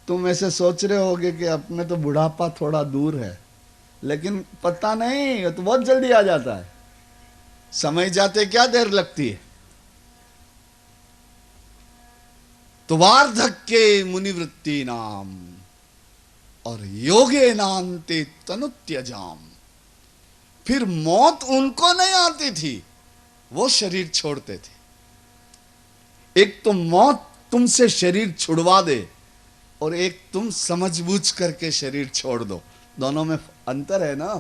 तुम ऐसे सोच रहे होगे कि अपने तो बुढ़ापा थोड़ा दूर है, लेकिन पता नहीं, ये तो बहुत जल्दी आ जाता है। समय जाते क्या देर लगती है। तो वार्धक्ये मुनिवृत्ति नाम और योगे नान्ते तनुत्यजाम। फिर मौत उनको नहीं आती थी, वो शरीर छोड़ते थे। एक तो मौत तुमसे शरीर छुड़वा दे, और एक तुम समझबूझ करके शरीर छोड़ दो। दोनों में अंतर है ना।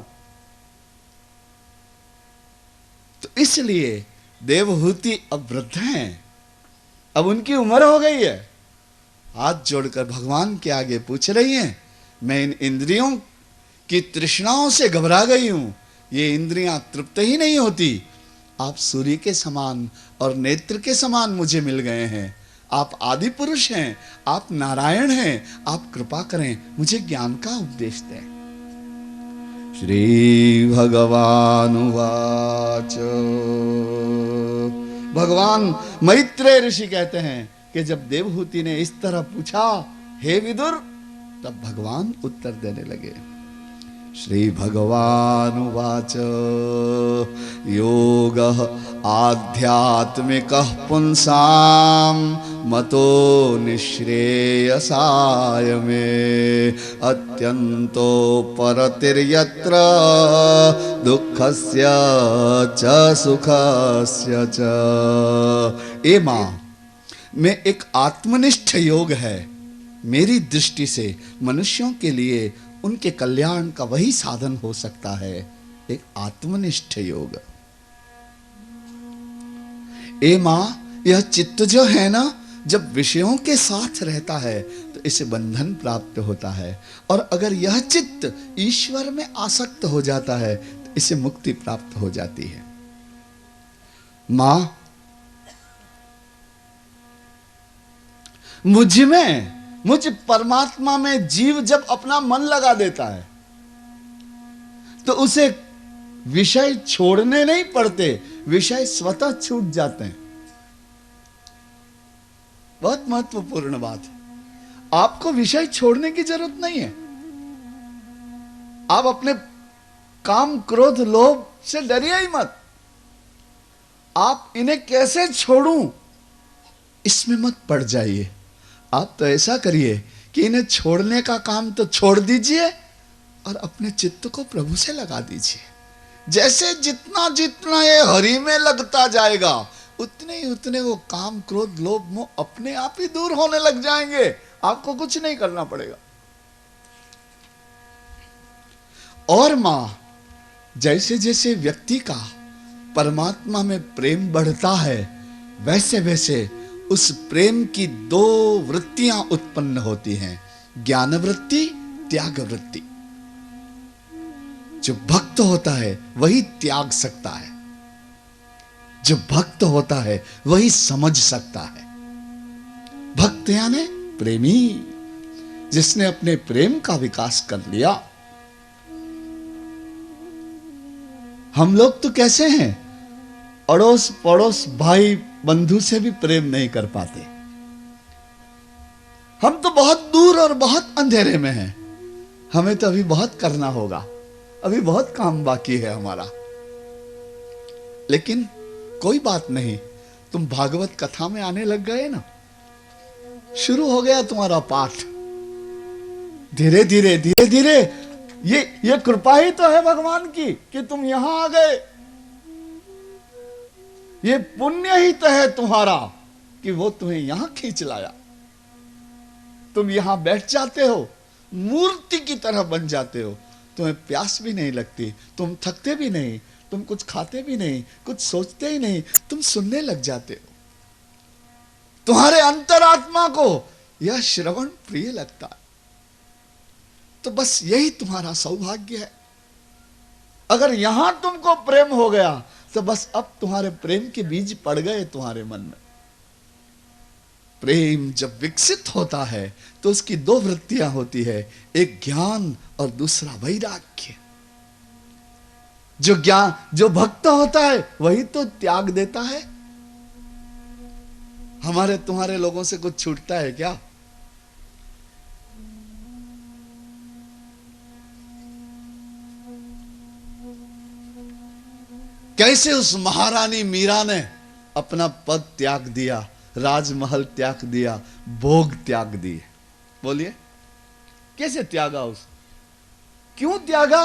तो इसलिए देवहूति अब वृद्ध हैं, अब उनकी उम्र हो गई है। हाथ जोड़कर भगवान के आगे पूछ रही हैं, मैं इन इंद्रियों की तृष्णाओं से घबरा गई हूं, ये इंद्रियां तृप्त ही नहीं होती। आप सूर्य के समान और नेत्र के समान मुझे मिल गए हैं। आप आदि पुरुष हैं, आप नारायण हैं। आप कृपा करें, मुझे ज्ञान का उपदेश दें। श्री भगवानुवाच। भगवान मैत्रेय ऋषि कहते हैं कि जब देवहूति ने इस तरह पूछा, हे विदुर, तब भगवान उत्तर देने लगे। श्री भगवानुवाच। योगः आध्यात्मिकः पुंसां मतो निःश्रेयसाय मे अत्यन्तो परतिर्यत्र दुःखस्य च सुखस्य च। ए मां, मैं एक आत्मनिष्ठ योग है। मेरी दृष्टि से मनुष्यों के लिए उनके कल्याण का वही साधन हो सकता है, एक आत्मनिष्ठ योग। ए मां, यह चित्त जो है ना, जब विषयों के साथ रहता है तो इसे बंधन प्राप्त होता है, और अगर यह चित्त ईश्वर में आसक्त हो जाता है तो इसे मुक्ति प्राप्त हो जाती है। मां, मुझ परमात्मा में जीव जब अपना मन लगा देता है तो उसे विषय छोड़ने नहीं पड़ते, विषय स्वतः छूट जाते हैं। बहुत महत्वपूर्ण बात है। आपको विषय छोड़ने की जरूरत नहीं है। आप अपने काम क्रोध लोभ से डरिए ही मत। आप इन्हें कैसे छोड़ूं, इसमें मत पड़ जाइए। आप तो ऐसा करिए कि इन्हें छोड़ने का काम तो छोड़ दीजिए और अपने चित्त को प्रभु से लगा दीजिए। जैसे जितना जितना ये हरि में लगता जाएगा, उतने ही उतने वो काम क्रोध लोभ मोह अपने आप ही दूर होने लग जाएंगे। आपको कुछ नहीं करना पड़ेगा। और मां, जैसे जैसे व्यक्ति का परमात्मा में प्रेम बढ़ता है, वैसे वैसे उस प्रेम की दो वृत्तियां उत्पन्न होती हैं, ज्ञान वृत्ति, त्याग वृत्ति। जो भक्त होता है वही त्याग सकता है, जो भक्त होता है वही समझ सकता है। भक्त यानी प्रेमी, जिसने अपने प्रेम का विकास कर लिया। हम लोग तो कैसे हैं, अड़ोस पड़ोस भाई बंधु से भी प्रेम नहीं कर पाते। हम तो बहुत दूर और बहुत अंधेरे में हैं। हमें तो अभी बहुत करना होगा, अभी बहुत काम बाकी है हमारा। लेकिन कोई बात नहीं, तुम भागवत कथा में आने लग गए ना, शुरू हो गया तुम्हारा पाठ। धीरे धीरे धीरे धीरे ये कृपा ही तो है भगवान की कि तुम यहां आ गए। ये पुण्य ही तो है तुम्हारा कि वो तुम्हें यहां खींच लाया। तुम यहां बैठ जाते हो, मूर्ति की तरह बन जाते हो। तुम्हें प्यास भी नहीं लगती, तुम थकते भी नहीं, तुम कुछ खाते भी नहीं, कुछ सोचते ही नहीं, तुम सुनने लग जाते हो। तुम्हारे अंतरात्मा को यह श्रवण प्रिय लगता है। तो बस यही तुम्हारा सौभाग्य है। अगर यहां तुमको प्रेम हो गया तो बस अब तुम्हारे प्रेम के बीज पड़ गए तुम्हारे मन में। प्रेम जब विकसित होता है तो उसकी दो वृत्तियां होती है, एक ज्ञान और दूसरा वैराग्य। जो भक्त होता है वही तो त्याग देता है। हमारे तुम्हारे लोगों से कुछ छूटता है क्या? कैसे उस महारानी मीरा ने अपना पद त्याग दिया, राजमहल त्याग दिया, भोग त्याग दिए। बोलिए कैसे त्यागा क्यों त्यागा?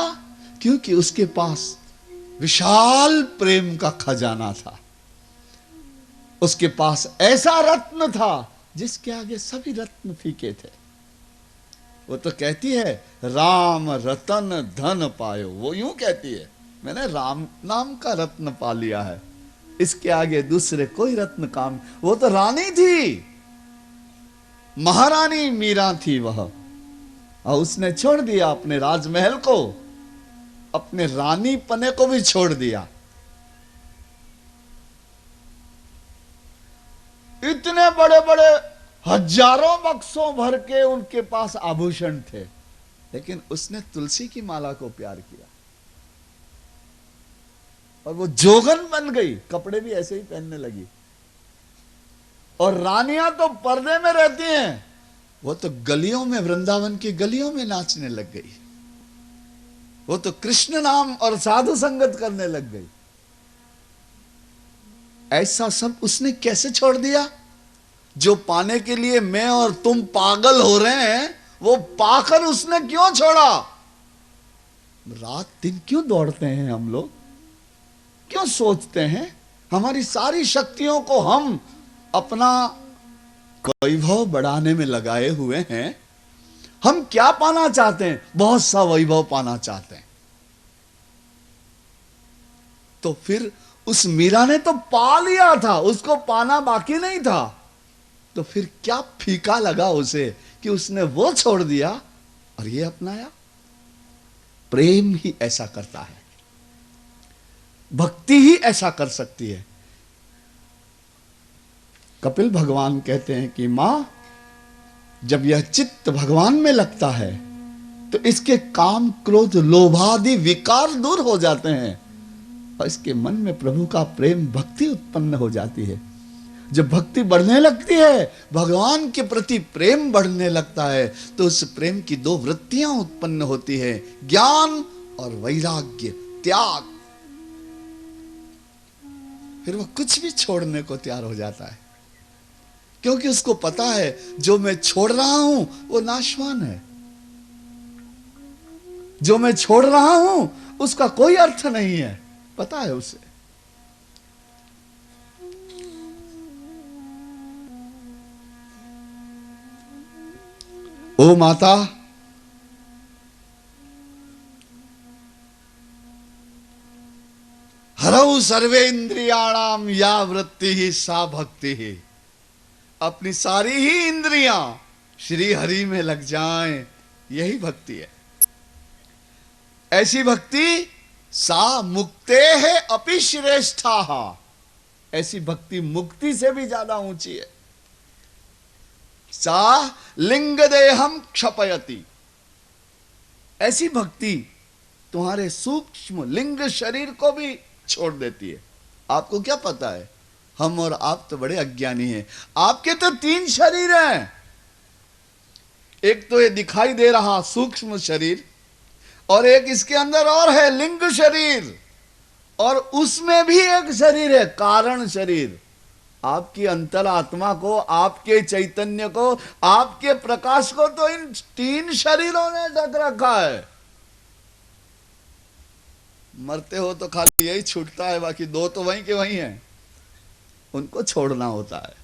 क्योंकि उसके पास विशाल प्रेम का खजाना था। उसके पास ऐसा रत्न था जिसके आगे सभी रत्न फीके थे। वो तो कहती है राम रतन धन पायो, वो यूं कहती है मैंने राम नाम का रत्न पा लिया है, इसके आगे दूसरे कोई रत्न काम। वो तो रानी थी, महारानी मीरा थी वह, और उसने छोड़ दिया अपने राजमहल को, अपने रानी पने को भी छोड़ दिया। इतने बड़े बड़े हजारों बक्सों भर के उनके पास आभूषण थे, लेकिन उसने तुलसी की माला को प्यार किया और वो जोगन बन गई, कपड़े भी ऐसे ही पहनने लगी। और रानियां तो पर्दे में रहती हैं, वो तो गलियों में, वृंदावन की गलियों में नाचने लग गई। वो तो कृष्ण नाम और साधु संगत करने लग गई। ऐसा सब उसने कैसे छोड़ दिया? जो पाने के लिए मैं और तुम पागल हो रहे हैं, वो पाकर उसने क्यों छोड़ा? रात दिन क्यों दौड़ते हैं हम लोग? क्यों सोचते हैं? हमारी सारी शक्तियों को हम अपना वैभव बढ़ाने में लगाए हुए हैं। हम क्या पाना चाहते हैं? बहुत सा वैभव पाना चाहते हैं। तो फिर उस मीरा ने तो पा लिया था, उसको पाना बाकी नहीं था। तो फिर क्या फीका लगा उसे कि उसने वो छोड़ दिया और ये अपनाया? प्रेम ही ऐसा करता है, भक्ति ही ऐसा कर सकती है। कपिल भगवान कहते हैं कि मां, जब यह चित्त भगवान में लगता है तो इसके काम क्रोध लोभादि विकार दूर हो जाते हैं और इसके मन में प्रभु का प्रेम भक्ति उत्पन्न हो जाती है। जब भक्ति बढ़ने लगती है, भगवान के प्रति प्रेम बढ़ने लगता है, तो उस प्रेम की दो वृत्तियां उत्पन्न होती है, ज्ञान और वैराग्य, त्याग। फिर वह कुछ भी छोड़ने को तैयार हो जाता है, क्योंकि उसको पता है जो मैं छोड़ रहा हूं वो नाशवान है, जो मैं छोड़ रहा हूं उसका कोई अर्थ नहीं है, पता है उसे। ओ माता, हरौ सर्वे इंद्रियाणाम या वृत्ति ही सा भक्ति ही। अपनी सारी ही इंद्रियां श्री हरि में लग जाएं, यही भक्ति है। ऐसी भक्ति सा मुक्ते है अपि श्रेष्ठा। ऐसी भक्ति मुक्ति से भी ज्यादा ऊंची है। सा लिंग देहम क्षपयति। ऐसी भक्ति तुम्हारे सूक्ष्म लिंग शरीर को भी छोड़ देती है। आपको क्या पता है? हम और आप तो बड़े अज्ञानी हैं। आपके तो 3 शरीर हैं। एक तो ये दिखाई दे रहा सूक्ष्म शरीर, और एक इसके अंदर और है लिंग शरीर, और उसमें भी एक शरीर है कारण शरीर। आपकी अंतरात्मा को, आपके चैतन्य को, आपके प्रकाश को तो इन 3 शरीरों ने ढक रखा है। मरते हो तो खाली यही छूटता है, बाकी 2 तो वहीं के वहीं हैं, उनको छोड़ना होता है।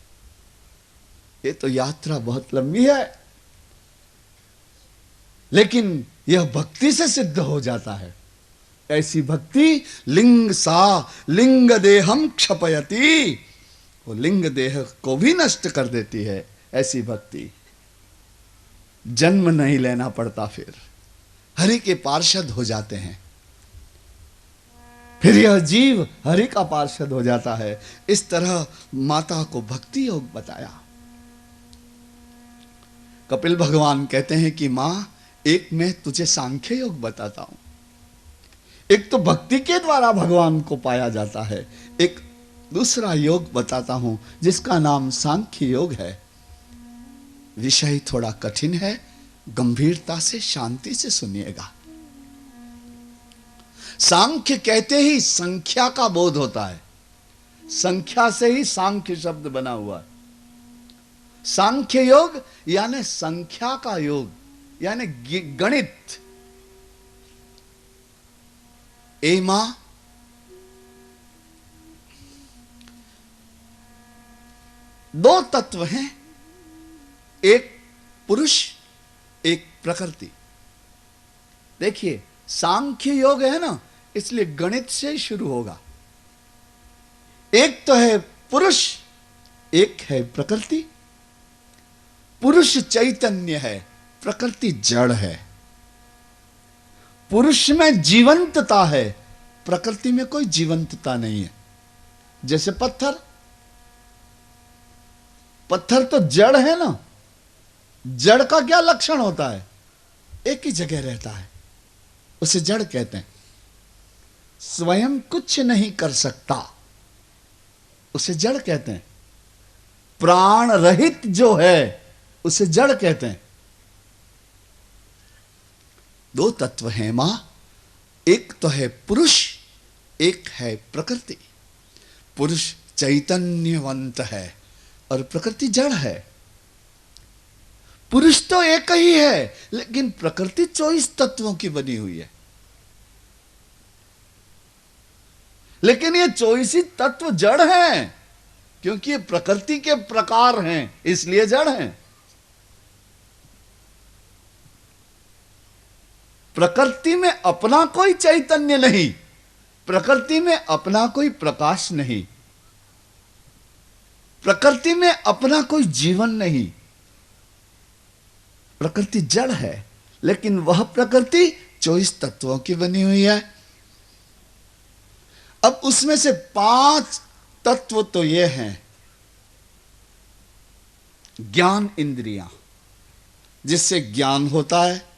ये तो यात्रा बहुत लंबी है, लेकिन यह भक्ति से सिद्ध हो जाता है। ऐसी भक्ति लिंग सा लिंग देहम क्षपयति, वो लिंग देह को भी नष्ट कर देती है। ऐसी भक्ति जन्म नहीं लेना पड़ता, फिर हरि के पार्षद हो जाते हैं। फिर यह जीव हरि का पार्षद हो जाता है। इस तरह माता को भक्ति योग बताया। कपिल भगवान कहते हैं कि मां, एक मैं तुझे सांख्य योग बताता हूं। एक तो भक्ति के द्वारा भगवान को पाया जाता है, एक दूसरा योग बताता हूं जिसका नाम सांख्य योग है। विषय थोड़ा कठिन है, गंभीरता से शांति से सुनिएगा। सांख्य कहते ही संख्या का बोध होता है, संख्या से ही सांख्य शब्द बना हुआ है। सांख्य योग यानी संख्या का योग, यानी गणित। एमा दो तत्व हैं, एक पुरुष एक प्रकृति। देखिए सांख्य योग है ना, इसलिए गणित से शुरू होगा। एक तो है पुरुष, एक है प्रकृति। पुरुष चैतन्य है, प्रकृति जड़ है। पुरुष में जीवंतता है, प्रकृति में कोई जीवंतता नहीं है। जैसे पत्थर, पत्थर तो जड़ है ना, जड़ का क्या लक्षण होता है? एक ही जगह रहता है, उसे जड़ कहते हैं। स्वयं कुछ नहीं कर सकता, उसे जड़ कहते हैं। प्राण रहित जो है उसे जड़ कहते हैं। दो तत्व हैं मां, एक तो है पुरुष, एक है प्रकृति। पुरुष चैतन्यवंत है और प्रकृति जड़ है। पुरुष तो एक ही है, लेकिन प्रकृति 24 तत्वों की बनी हुई है। लेकिन ये 24 ही तत्व जड़ हैं, क्योंकि ये प्रकृति के प्रकार हैं, इसलिए जड़ हैं। प्रकृति में अपना कोई चैतन्य नहीं, प्रकृति में अपना कोई प्रकाश नहीं, प्रकृति में अपना कोई जीवन नहीं। प्रकृति जड़ है, लेकिन वह प्रकृति 24 तत्वों की बनी हुई है। अब उसमें से 5 तत्व तो ये हैं, ज्ञान इंद्रियां, जिससे ज्ञान होता है।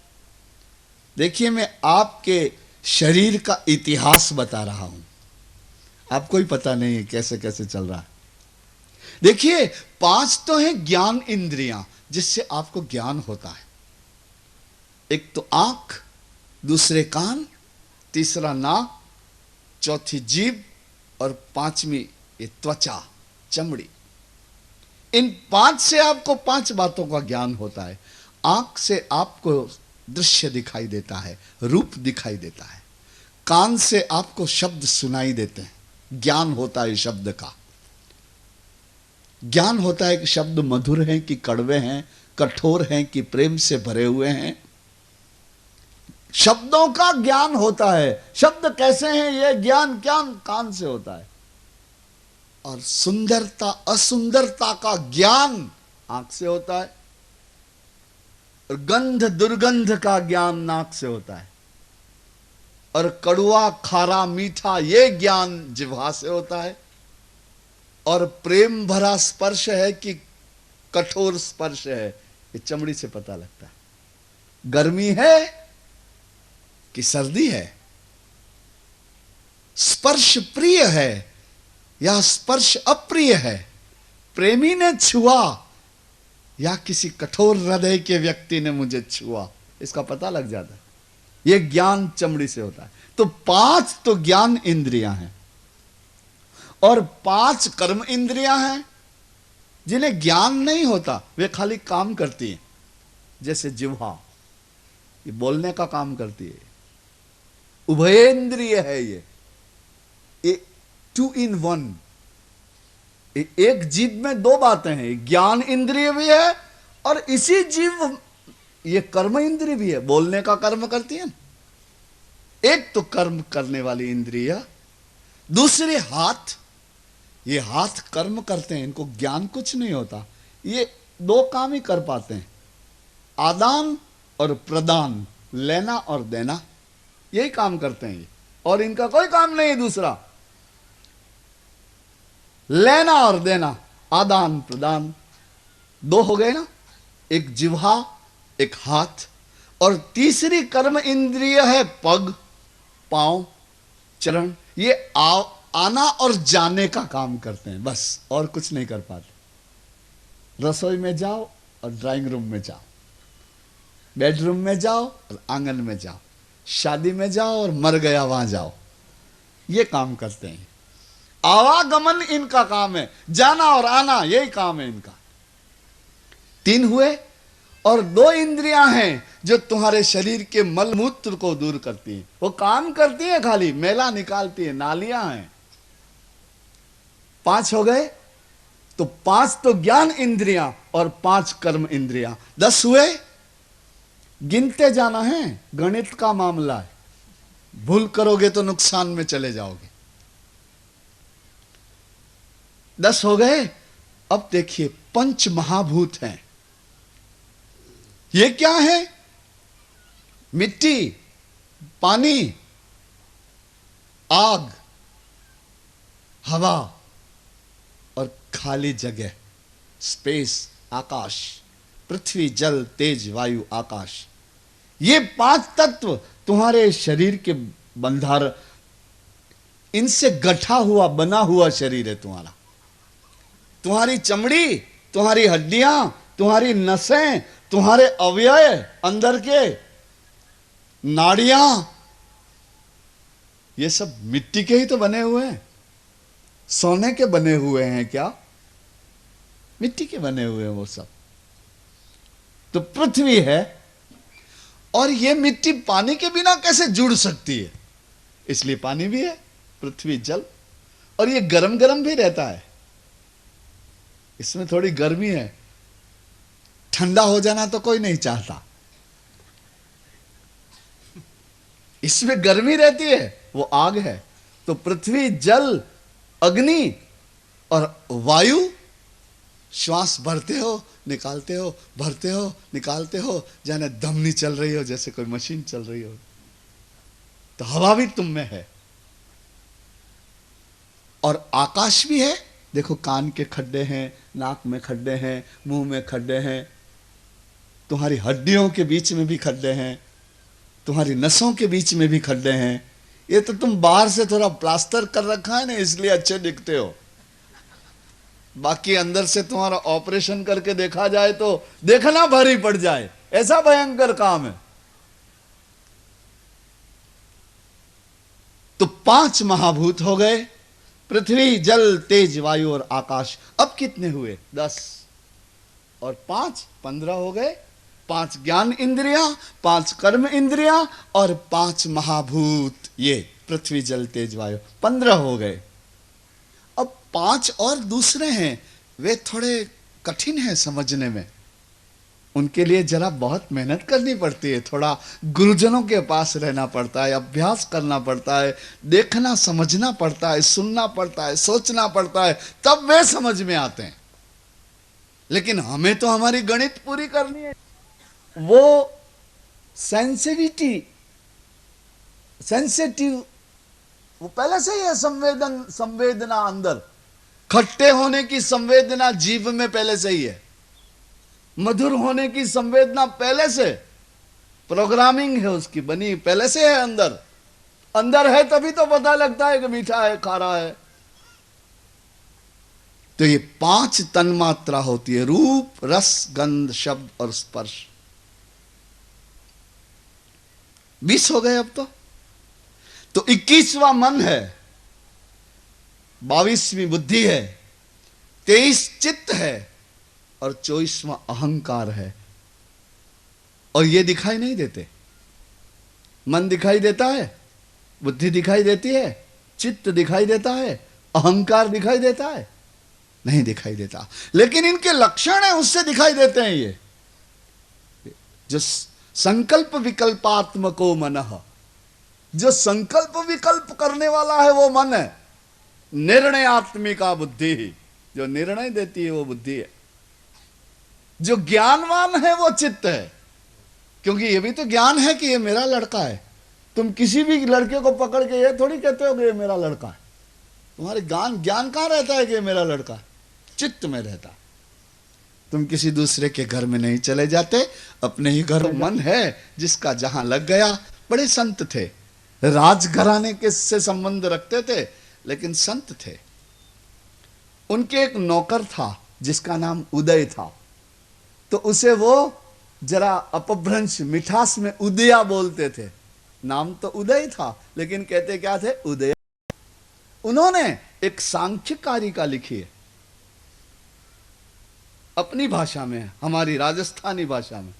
देखिए मैं आपके शरीर का इतिहास बता रहा हूं, आपको ही पता नहीं है कैसे कैसे चल रहा है। देखिए 5 तो हैं ज्ञान इंद्रियां, जिससे आपको ज्ञान होता है। एक तो आंख, दूसरे कान, तीसरा नाक, चौथी जीभ और 5वीं ये त्वचा, चमड़ी। इन 5 से आपको 5 बातों का ज्ञान होता है। आंख से आपको दृश्य दिखाई देता है, रूप दिखाई देता है। कान से आपको शब्द सुनाई देते हैं, ज्ञान होता है शब्द का। ज्ञान होता है कि शब्द मधुर हैं कि कड़वे हैं, कठोर हैं कि प्रेम से भरे हुए हैं। शब्दों का ज्ञान होता है, शब्द कैसे हैं यह ज्ञान कान से होता है। और सुंदरता असुंदरता का ज्ञान आंख से होता है, और गंध दुर्गंध का ज्ञान नाक से होता है, और कड़वा खारा मीठा ये ज्ञान जिह्वा से होता है, और प्रेम भरा स्पर्श है कि कठोर स्पर्श है ये चमड़ी से पता लगता है। गर्मी है कि सर्दी है, स्पर्श प्रिय है या स्पर्श अप्रिय है, प्रेमी ने छुआ या किसी कठोर हृदय के व्यक्ति ने मुझे छुआ, इसका पता लग जाता है। यह ज्ञान चमड़ी से होता है। तो 5 तो ज्ञान इंद्रियां हैं, और 5 कर्म इंद्रियां हैं जिन्हें ज्ञान नहीं होता, वे खाली काम करती हैं। जैसे जिह्वा, ये बोलने का काम करती है, उभयेंद्रिय है ये 2 in 1। एक जीव में 2 बातें हैं, ज्ञान इंद्रिय भी है और इसी जीव ये कर्म इंद्रिय भी है, बोलने का कर्म करती है। एक तो कर्म करने वाली इंद्रिय, दूसरे हाथ, ये हाथ कर्म करते हैं, इनको ज्ञान कुछ नहीं होता, ये 2 काम ही कर पाते हैं, आदान और प्रदान, लेना और देना, यही काम करते हैं ये, और इनका कोई काम नहीं है दूसरा। लेना और देना, आदान प्रदान, 2 हो गए ना, एक जिह्वा एक हाथ, और तीसरी कर्म इंद्रिय है पग, पांव, चरण। ये आना और जाने का काम करते हैं, बस और कुछ नहीं कर पाते। रसोई में जाओ और ड्राइंग रूम में जाओ, बेडरूम में जाओ और आंगन में जाओ, शादी में जाओ और मर गया वहां जाओ, ये काम करते हैं। आवागमन इनका काम है, जाना और आना, यही काम है इनका। 3 हुए, और 2 इंद्रियां हैं जो तुम्हारे शरीर के मलमूत्र को दूर करती हैं। वो काम करती हैं, खाली मैला निकालती है, नालियां हैं। 5 हो गए, तो 5 तो ज्ञान इंद्रियां और 5 कर्म इंद्रियां, 10 हुए। गिनते जाना है, गणित का मामला है, भूल करोगे तो नुकसान में चले जाओगे। 10 हो गए। अब देखिए, पंच महाभूत हैं। ये क्या है? मिट्टी, पानी, आग, हवा और खाली जगह, स्पेस, आकाश, पृथ्वी, जल, तेज, वायु, आकाश। ये 5 तत्व तुम्हारे शरीर के बंधार, इनसे गठा हुआ बना हुआ शरीर है तुम्हारा। तुम्हारी चमड़ी, तुम्हारी हड्डियां, तुम्हारी नसें, तुम्हारे अवयव अंदर के, नाड़ियां, ये सब मिट्टी के ही तो बने हुए हैं। सोने के बने हुए हैं क्या? मिट्टी के बने हुए हैं वो सब। तो पृथ्वी है, और ये मिट्टी पानी के बिना कैसे जुड़ सकती है? इसलिए पानी भी है, पृथ्वी, जल। और ये गरम गरम भी रहता है, इसमें थोड़ी गर्मी है। ठंडा हो जाना तो कोई नहीं चाहता, इसमें गर्मी रहती है, वो आग है। तो पृथ्वी, जल, अग्नि और वायु, श्वास भरते हो, निकालते हो, भरते हो, निकालते हो, जाने दम नहीं चल रही हो, जैसे कोई मशीन चल रही हो। तो हवा भी तुम में है, और आकाश भी है। देखो, कान के खड्डे हैं, नाक में खड्डे हैं, मुंह में खड्डे हैं, तुम्हारी हड्डियों के बीच में भी खड्डे हैं, तुम्हारी नसों के बीच में भी खड्डे हैं। ये तो तुम बाहर से थोड़ा प्लास्टर कर रखा है ना, इसलिए अच्छे दिखते हो। बाकी अंदर से तुम्हारा ऑपरेशन करके देखा जाए तो देखना भारी पड़ जाए, ऐसा भयंकर काम है। तो 5 महाभूत हो गए, पृथ्वी, जल, तेज, वायु और आकाश। अब कितने हुए? 10 और 5, 15 हो गए। 5 ज्ञान इंद्रियां, 5 कर्म इंद्रियां और 5 महाभूत, ये पृथ्वी, जल, तेज, वायु, 15 हो गए। अब 5 और दूसरे हैं, वे थोड़े कठिन हैं समझने में। उनके लिए जरा बहुत मेहनत करनी पड़ती है, थोड़ा गुरुजनों के पास रहना पड़ता है, अभ्यास करना पड़ता है, देखना समझना पड़ता है, सुनना पड़ता है, सोचना पड़ता है, तब वे समझ में आते हैं। लेकिन हमें तो हमारी गणित पूरी करनी है। वो सेंसिटिव, वो पहले से ही है। संवेदना अंदर, खट्टे होने की संवेदना जीव में पहले से ही है, मधुर होने की संवेदना पहले से, प्रोग्रामिंग है उसकी बनी, पहले से है अंदर। अंदर है तभी तो पता लगता है कि मीठा है, खारा है। तो ये 5 तन्मात्रा होती है, रूप, रस, गंध, शब्द और स्पर्श। 20 हो गए अब तो 21वां मन है, 22वीं बुद्धि है, 23 चित्त है और 24वां अहंकार है। और ये दिखाई नहीं देते। मन दिखाई देता है, बुद्धि दिखाई देती है, चित्त दिखाई देता है, अहंकार दिखाई देता है? नहीं दिखाई देता। लेकिन इनके लक्षण है, उससे दिखाई देते हैं। ये जो संकल्प विकल्पात्मको मनः, जो संकल्प विकल्प करने वाला है वो मन है। निर्णयात्मिका बुद्धि, जो निर्णय देती है वो बुद्धि है। जो ज्ञानवान है वो चित्त है, क्योंकि ये भी तो ज्ञान है कि ये मेरा लड़का है। तुम किसी भी लड़के को पकड़ के ये थोड़ी कहते हो कि ये मेरा लड़का है। तुम्हारे ज्ञान कहां रहता है कि ये मेरा लड़का है? चित्त में रहता है। तुम किसी दूसरे के घर में नहीं चले जाते, अपने ही घर में मन है जिसका जहां लग गया। बड़े संत थे, राजघराने के से संबंध रखते थे, लेकिन संत थे। उनके एक नौकर था जिसका नाम उदय था, तो उसे वो जरा अपभ्रंश मिठास में उदया बोलते थे। नाम तो उदय था, लेकिन कहते क्या थे? उदय। उन्होंने एक सांख्य कारिका लिखी है अपनी भाषा में, हमारी राजस्थानी भाषा में।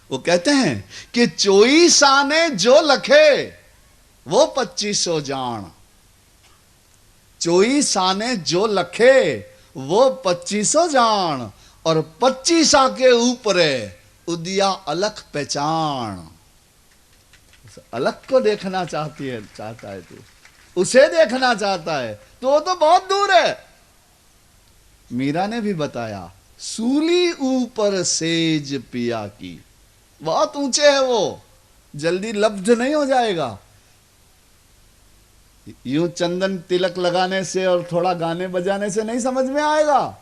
वो कहते हैं कि चोई साने जो लखे वो 2500 जान, चोई साने जो लखे वो 2500 जान, और 25 के ऊपर उदिया अलख पहचान। अलख को देखना चाहता है तू, उसे देखना चाहता है तो वो तो बहुत दूर है। मीरा ने भी बताया, सूली ऊपर सेज पिया की, बहुत ऊंचे है वो, जल्दी लब्ध नहीं हो जाएगा। यूं चंदन तिलक लगाने से और थोड़ा गाने बजाने से नहीं समझ में आएगा,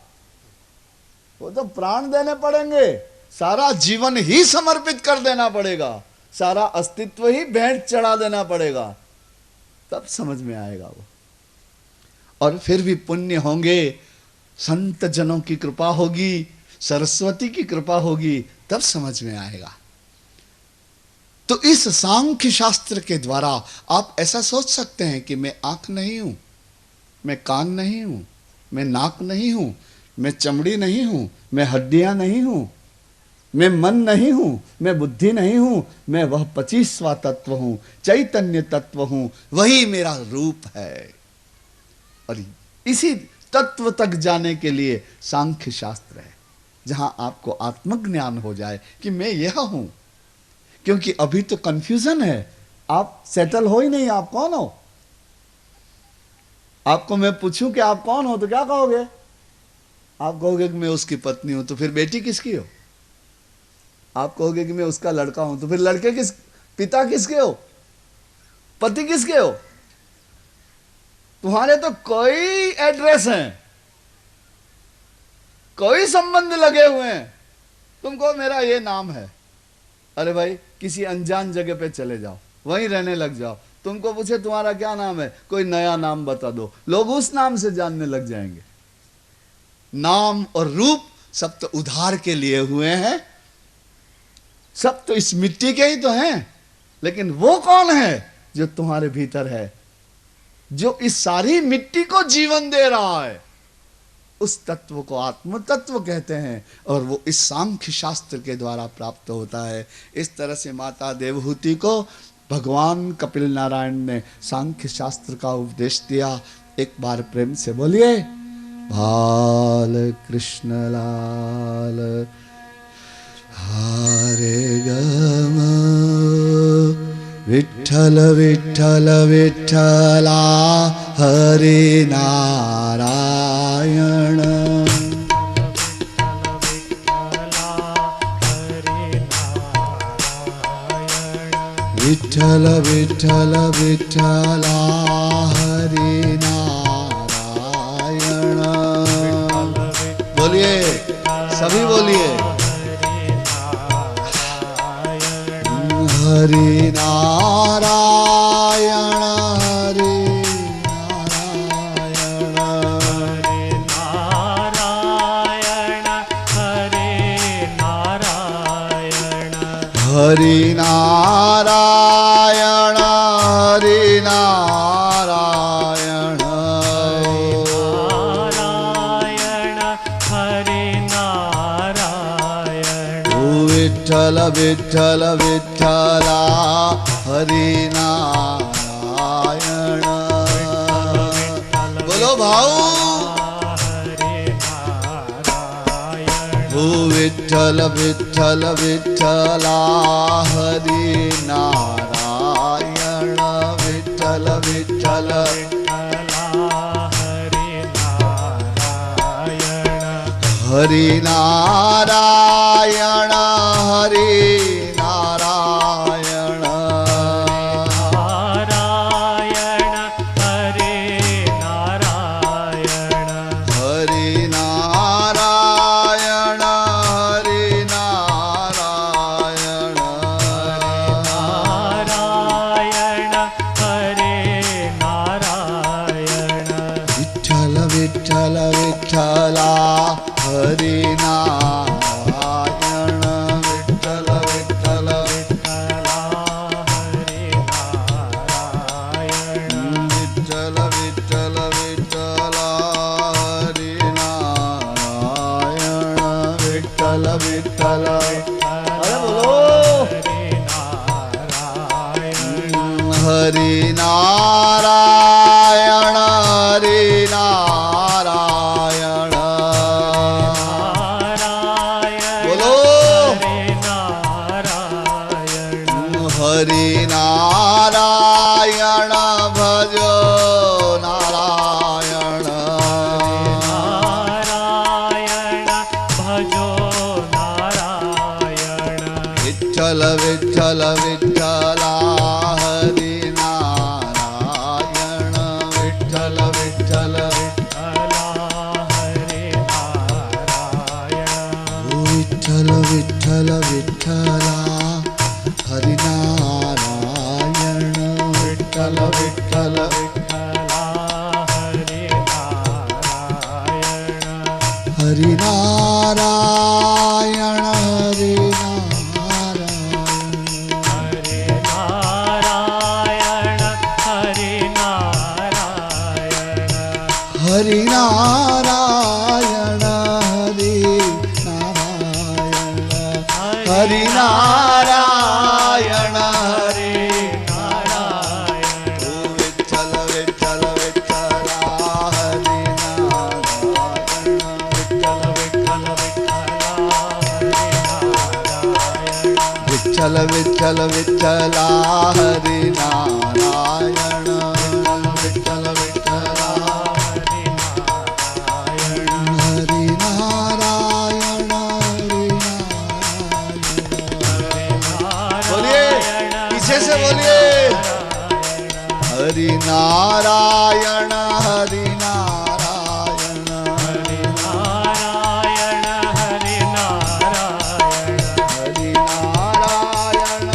वो तो प्राण देने पड़ेंगे, सारा जीवन ही समर्पित कर देना पड़ेगा, सारा अस्तित्व ही भेंट चढ़ा देना पड़ेगा, तब समझ में आएगा वो। और फिर भी पुण्य होंगे, संत जनों की कृपा होगी, सरस्वती की कृपा होगी, तब समझ में आएगा। तो इस सांख्य शास्त्र के द्वारा आप ऐसा सोच सकते हैं कि मैं आंख नहीं हूं, मैं कान नहीं हूं, मैं नाक नहीं हूं, मैं चमड़ी नहीं हूं, मैं हड्डियां नहीं हूं, मैं मन नहीं हूं, मैं बुद्धि नहीं हूं, मैं वह 25वां तत्व हूं, चैतन्य तत्व हूं, वही मेरा रूप है। और इसी तत्व तक जाने के लिए सांख्य शास्त्र है, जहां आपको आत्मज्ञान हो जाए कि मैं यह हूं। क्योंकि अभी तो कंफ्यूजन है, आप सेटल हो ही नहीं, आप कौन हो। आपको मैं पूछूं कि आप कौन हो तो क्या कहोगे? आप कहोगे कि मैं उसकी पत्नी हूं, तो फिर बेटी किसकी हो? आप कहोगे कि मैं उसका लड़का हूं, तो फिर लड़के पिता किसके हो? पति किसके हो? तुम्हारे तो कई एड्रेस हैं, कई संबंध लगे हुए हैं। तुमको मेरा ये नाम है, अरे भाई किसी अनजान जगह पे चले जाओ, वहीं रहने लग जाओ, तुमको पूछे तुम्हारा क्या नाम है, कोई नया नाम बता दो, लोग उस नाम से जानने लग जाएंगे। नाम और रूप सब तो उधार के लिए हुए हैं, सब तो इस मिट्टी के ही तो हैं, लेकिन वो कौन है जो तुम्हारे भीतर है, जो इस सारी मिट्टी को जीवन दे रहा है? उस तत्व को आत्म तत्व कहते हैं, और वो इस सांख्य शास्त्र के द्वारा प्राप्त होता है। इस तरह से माता देवहूति को भगवान कपिल नारायण ने सांख्य शास्त्र का उपदेश दिया। एक बार प्रेम से बोलिए, बाल कृष्ण लाल हरे गम, विठ्ठल विठ्ठल विठ्ठला हरे नारायण। विठ्ठल विठ्ठल विठ्ठला हरे नारायण। बोलिए, सभी बोलिए, हरि नारायण हरि नारायण हरि नारायण हरि नारायण विठ्ठल विठ्ठल विठ्ठला हरि नारायण। बोलो भाऊ, विठ्ठल विठ्ठल विठ्ठला हरि नारायण। विठ्ठल विठ्ठल हरि नारायण हरि नारायण हरि नारायण हरि नारायण विठ्ठल विठ्ठल विठ्ठला हरि नारायण हरि नारायण भजो नारायण नारायण भजो नारायण विठ्ठल विठ्ठल विठ्ठला हरि नारायण विठ्ठल विठ्ठल विठ्ठल विठ्ठल विठ्ठला हरि नारायण विठ्ठल विठ्ठल हरि नारायण हरि हरि नारायण हरि नारायण हरि नारायण विठ्ठल विठ्ठल विठ्ठला हरि नारायण विठ्ठल विठ्ठल विठ्ठला हरि नारायण विठ्ठल विठ्ठला हरि नारायण बोलिए पीछे से बोलिए हरि नारायण हरि नारायण हरि नारायण हरि नारायण हरि नारायण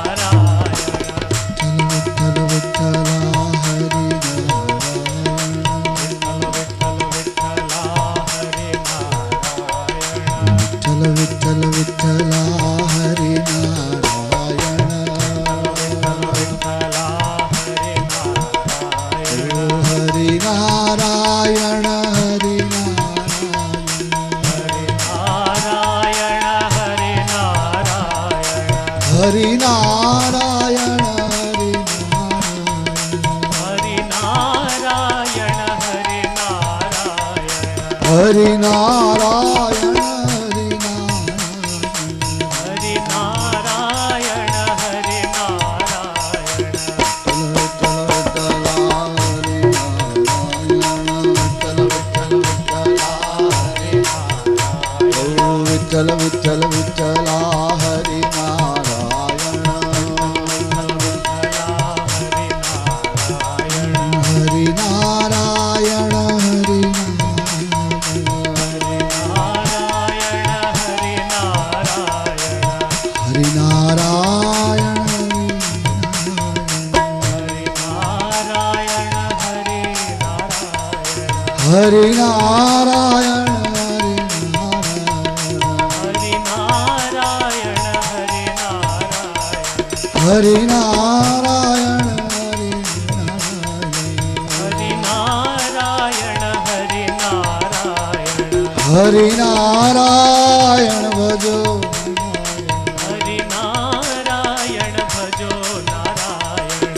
हरि नारायण हरि नारायण विठ्ठल विठ्ठला हरि नारायण हरि नारायण हरि नारायण हरि नारायण हरि नारायण विठ्ठल विठ्ठल विठ्ठला हरि नारायण हरि नारायण हरि नारायण हरि नारायण हरि नारायण हरि नारायण भजो हरि नारायण भजो नारायण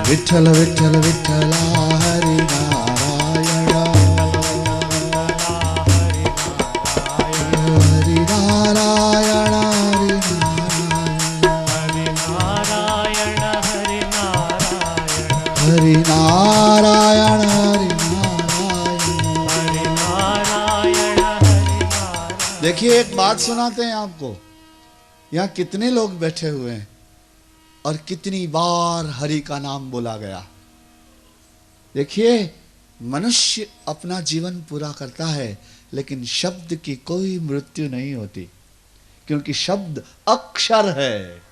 विठ्ठल विठ्ठल विठ्ठला हरि नारायण हरि नारायण हरि नारायण देखिए एक बात सुनाते हैं आपको। यहाँ कितने लोग बैठे हुए हैं और कितनी बार हरि का नाम बोला गया। देखिए मनुष्य अपना जीवन पूरा करता है लेकिन शब्द की कोई मृत्यु नहीं होती, क्योंकि शब्द अक्षर है,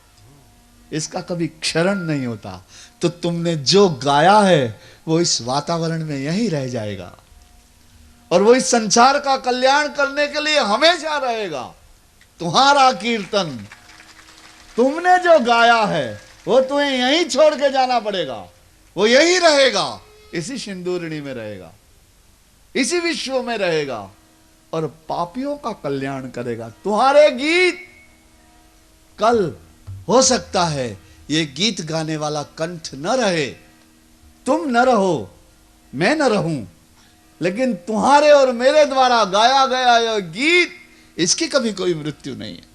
इसका कभी क्षरण नहीं होता। तो तुमने जो गाया है वो इस वातावरण में यहीं रह जाएगा और वो इस संसार का कल्याण करने के लिए हमेशा रहेगा। तुम्हारा कीर्तन, तुमने जो गाया है वो तुम्हें यहीं छोड़ के जाना पड़ेगा, वो यहीं रहेगा, इसी सिंदूरणी में रहेगा, इसी विश्व में रहेगा। और पापियों का कल्याण करेगा। तुम्हारे गीत कल हो सकता है ये गीत गाने वाला कंठ न रहे, तुम न रहो, मैं न रहूं, लेकिन तुम्हारे और मेरे द्वारा गाया गया यह गीत, इसकी कभी कोई मृत्यु नहीं है।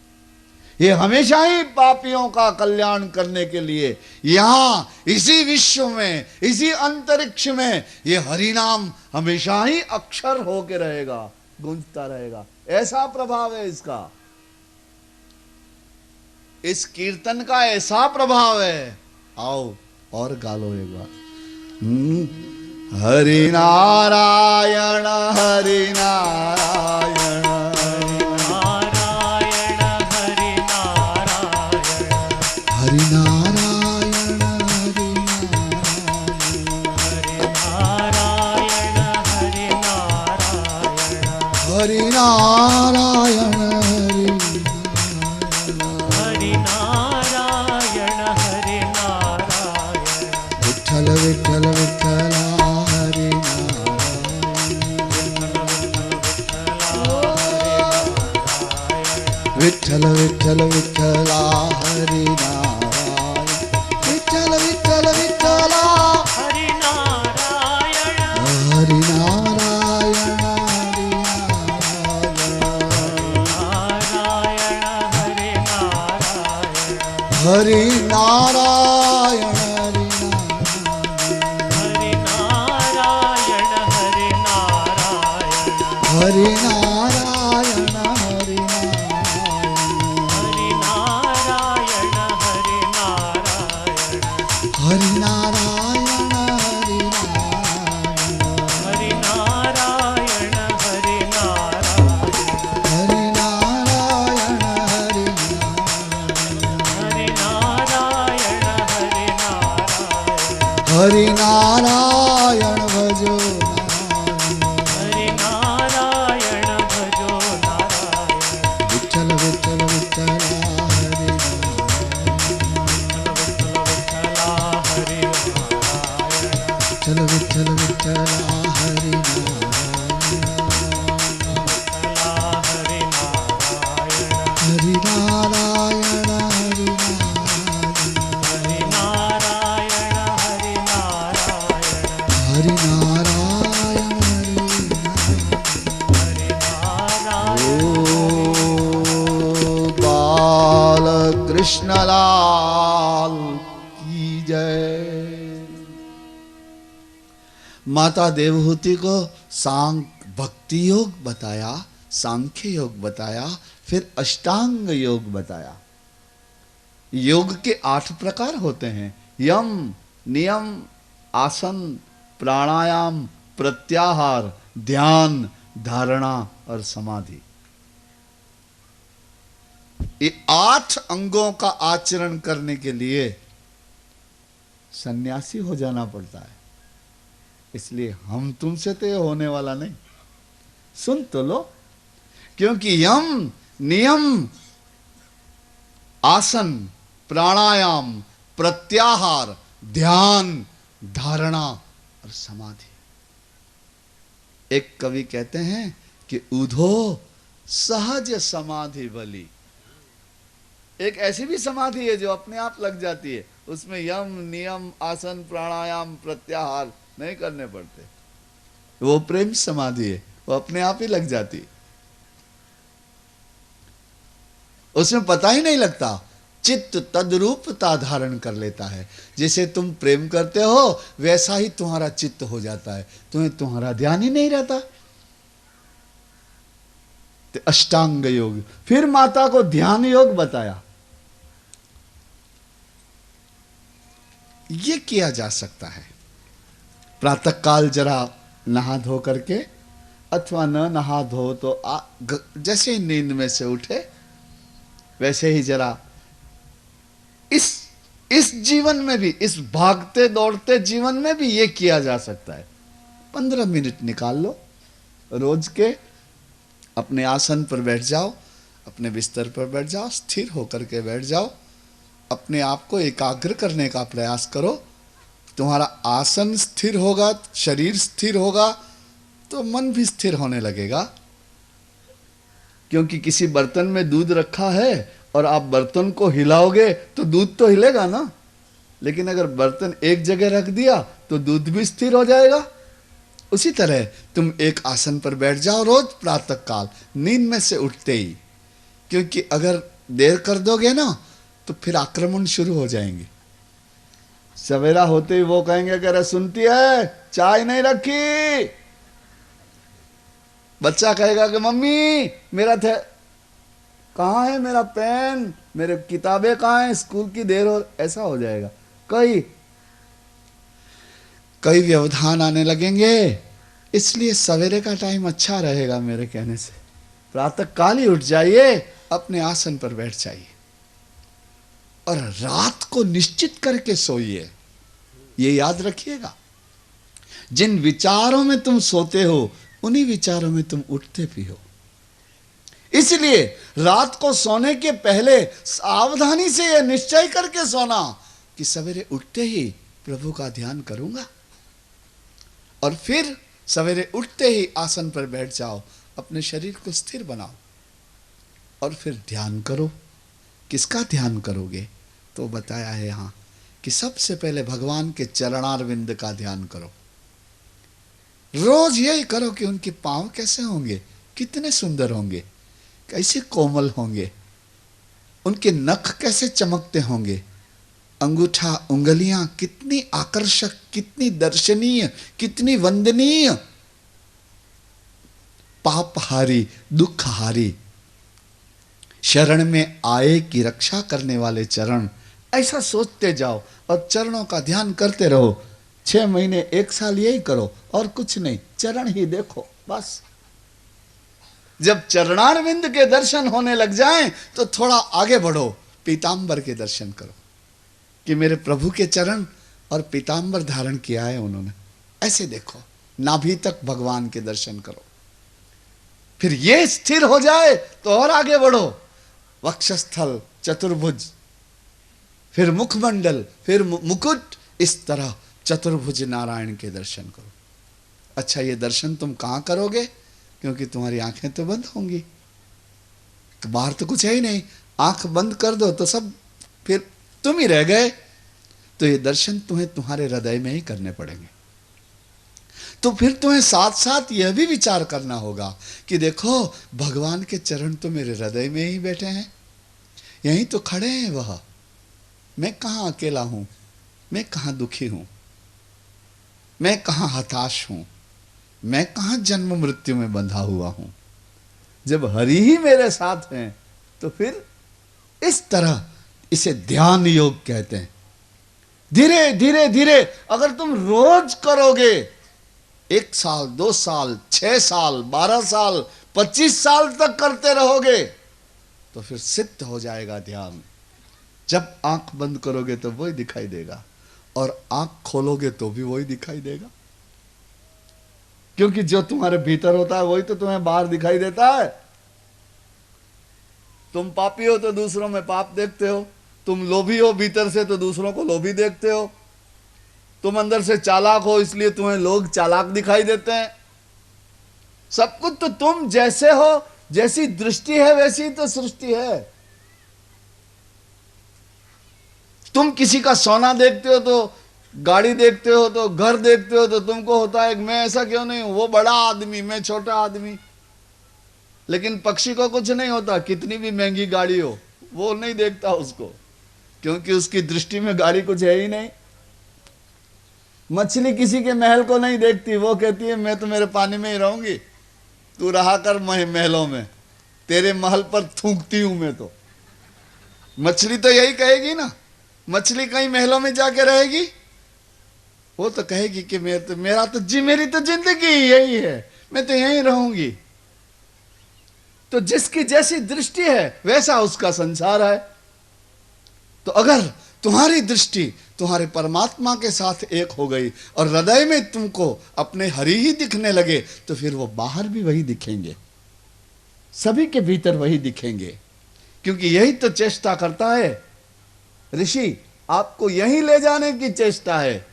ये हमेशा ही पापियों का कल्याण करने के लिए यहां इसी विश्व में, इसी अंतरिक्ष में ये हरिनाम हमेशा ही अक्षर होके रहेगा, गूंजता रहेगा। ऐसा प्रभाव है इसका, इस कीर्तन का ऐसा प्रभाव है। आओ और गा लो एक बार। हरि नारायण हरि नारायण नारायण हरि नारायण हरि नारायण हरि नारायण हरि नारायण हरि नारायण हरि नारायण हरि नारायण विठ्ठल विठ्ठल विठ्ठला हरि विठ्ठल विठ्ठल विठ्ठला हरि नारायण विठ्ठल विठ्ठल विठ्ठला हरि नारायण हरि नारायण हरि नारायण हरि नारायण हरि नारायण हरि नारायण हरि नारायण हरि नारायण हरि नारायण हरि नारायण हरि नारायण हरि नारायण हरि नारायण हरि नारायण हरि नारायण भजो हरि नारायण भजो नारायण विठ्ठल विठ्ठल विठ्ठला हरि विठ्ठला हरि नारायण विठ्ठल विठ्ठल विठ्ठला हरि हरि नारायण हरि नारायण हरि नारायण हरि नारायण हरि नारायण हरि नारायण ओ बाल कृष्णलाल की जय। माता देवहूति को भक्ति योग बताया, सांख्य योग बताया, फिर अष्टांग योग बताया। योग के 8 प्रकार होते हैं, यम, नियम, आसन, प्राणायाम, प्रत्याहार, ध्यान, धारणा और समाधि। ये 8 अंगों का आचरण करने के लिए सन्यासी हो जाना पड़ता है। इसलिए हम तुमसे तो ये होने वाला नहीं, सुन तो लो। क्योंकि यम, नियम, आसन, प्राणायाम, प्रत्याहार, ध्यान, धारणा और समाधि। एक कवि कहते हैं कि उधो सहज समाधि बली। एक ऐसी भी समाधि है जो अपने आप लग जाती है, उसमें यम, नियम, आसन, प्राणायाम, प्रत्याहार नहीं करने पड़ते। वो प्रेम समाधि है, वो अपने आप ही लग जाती है। उसमें पता ही नहीं लगता, चित्त तद्रूपता धारण कर लेता है। जैसे तुम प्रेम करते हो वैसा ही तुम्हारा चित्त हो जाता है, तुम्हें तुम्हारा ध्यान ही नहीं रहता। तो अष्टांग योग, फिर माता को ध्यान योग बताया। ये किया जा सकता है प्रातः काल, जरा नहा धो करके, अथवा न नहा धो तो जैसे ही नींद में से उठे वैसे ही जरा इस जीवन में भी, इस भागते दौड़ते जीवन में भी ये किया जा सकता है। 15 मिनट निकाल लो रोज के, अपने आसन पर बैठ जाओ, अपने बिस्तर पर बैठ जाओ, स्थिर होकर के बैठ जाओ, अपने आप को एकाग्र करने का प्रयास करो। तुम्हारा आसन स्थिर होगा, शरीर स्थिर होगा तो मन भी स्थिर होने लगेगा। क्योंकि किसी बर्तन में दूध रखा है और आप बर्तन को हिलाओगे तो दूध तो हिलेगा ना, लेकिन अगर बर्तन एक जगह रख दिया तो दूध भी स्थिर हो जाएगा। उसी तरह तुम एक आसन पर बैठ जाओ रोज प्रातः काल नींद में से उठते ही, क्योंकि अगर देर कर दोगे ना तो फिर आक्रमण शुरू हो जाएंगे। सवेरा होते ही वो कहेंगे कि अरे सुनती है चाय नहीं रखी। बच्चा कहेगा कि मम्मी मेरा थे कहाँ है मेरा पेन, मेरे किताबें कहाँ हैं, स्कूल की देर हो, ऐसा हो जाएगा। कई व्यवधान आने लगेंगे। इसलिए सवेरे का टाइम अच्छा रहेगा मेरे कहने से। प्रातः काल ही उठ जाइए, अपने आसन पर बैठ जाइए और रात को निश्चित करके सोइए। ये याद रखिएगा, जिन विचारों में तुम सोते हो उन्हीं विचारों में तुम उठते भी हो। इसलिए रात को सोने के पहले सावधानी से यह निश्चय करके सोना कि सवेरे उठते ही प्रभु का ध्यान करूंगा। और फिर सवेरे उठते ही आसन पर बैठ जाओ, अपने शरीर को स्थिर बनाओ और फिर ध्यान करो। किसका ध्यान करोगे? तो बताया है यहां कि सबसे पहले भगवान के चरणारविंद का ध्यान करो। रोज यही करो कि उनके पांव कैसे होंगे, कितने सुंदर होंगे, कैसे कोमल होंगे, उनके नख कैसे चमकते होंगे, अंगूठा उंगलियां कितनी आकर्षक, कितनी दर्शनीय, कितनी वंदनीय, पापहारी दुखहारी, शरण में आए की रक्षा करने वाले चरण। ऐसा सोचते जाओ और चरणों का ध्यान करते रहो। 6 महीने 1 साल यही करो और कुछ नहीं, चरण ही देखो बस। जब चरणारविंद के दर्शन होने लग जाएं तो थोड़ा आगे बढ़ो, पीतांबर के दर्शन करो कि मेरे प्रभु के चरण और पीतांबर धारण किया है उन्होंने, ऐसे देखो। नाभि तक भगवान के दर्शन करो। फिर ये स्थिर हो जाए तो और आगे बढ़ो, वक्षस्थल, चतुर्भुज, फिर मुखमंडल, फिर मुकुट, इस तरह चतुर्भुज नारायण के दर्शन करो। अच्छा, ये दर्शन तुम कहां करोगे? क्योंकि तुम्हारी आंखें तो बंद होंगी, बाहर तो कुछ है ही नहीं। आंख बंद कर दो तो सब फिर तुम ही रह गए। तो ये दर्शन तुम्हें तुम्हारे हृदय में ही करने पड़ेंगे। तो फिर तुम्हें साथ साथ यह भी विचार करना होगा कि देखो भगवान के चरण तो मेरे हृदय में ही बैठे हैं, यहीं तो खड़े हैं वह। मैं कहां अकेला हूं, मैं कहां दुखी हूं, मैं कहां हताश हूं, मैं कहां जन्म मृत्यु में बंधा हुआ हूं। जब हरि ही मेरे साथ हैं तो फिर इस तरह, इसे ध्यान योग कहते हैं। धीरे धीरे धीरे अगर तुम रोज करोगे, 1 साल, 2 साल, 6 साल, 12 साल, 25 साल तक करते रहोगे तो फिर सिद्ध हो जाएगा ध्यान। जब आंख बंद करोगे तो वही दिखाई देगा और आंख खोलोगे तो भी वही दिखाई देगा, क्योंकि जो तुम्हारे भीतर होता है वही तो तुम्हें बाहर दिखाई देता है। तुम पापी हो तो दूसरों में पाप देखते हो, तुम लोभी हो भीतर से तो दूसरों को लोभी देखते हो, तुम अंदर से चालाक हो इसलिए तुम्हें लोग चालाक दिखाई देते हैं। सब कुछ तो तुम जैसे हो, जैसी दृष्टि है वैसी तो सृष्टि है। तुम किसी का सोना देखते हो तो, गाड़ी देखते हो तो, घर देखते हो तो तुमको होता है मैं ऐसा क्यों नहीं हूं, वो बड़ा आदमी, मैं छोटा आदमी। लेकिन पक्षी को कुछ नहीं होता, कितनी भी महंगी गाड़ी हो वो नहीं देखता उसको, क्योंकि उसकी दृष्टि में गाड़ी कुछ है ही नहीं। मछली किसी के महल को नहीं देखती, वो कहती है मैं तो मेरे पानी में ही रहूंगी, तू रहा कर महलों में, तेरे महल पर थूकती हूं मैं। तो मछली तो यही कहेगी ना, मछली कहीं महलों में जाके रहेगी? वो तो कहेगी कि मेरी तो जिंदगी यही है, मैं तो यहीं रहूंगी। तो जिसकी जैसी दृष्टि है वैसा उसका संसार है। तो अगर तुम्हारी दृष्टि तुम्हारे परमात्मा के साथ एक हो गई और हृदय में तुमको अपने हरि ही दिखने लगे तो फिर वो बाहर भी वही दिखेंगे, सभी के भीतर वही दिखेंगे। क्योंकि यही तो चेष्टा करता है ऋषि, आपको यही ले जाने की चेष्टा है,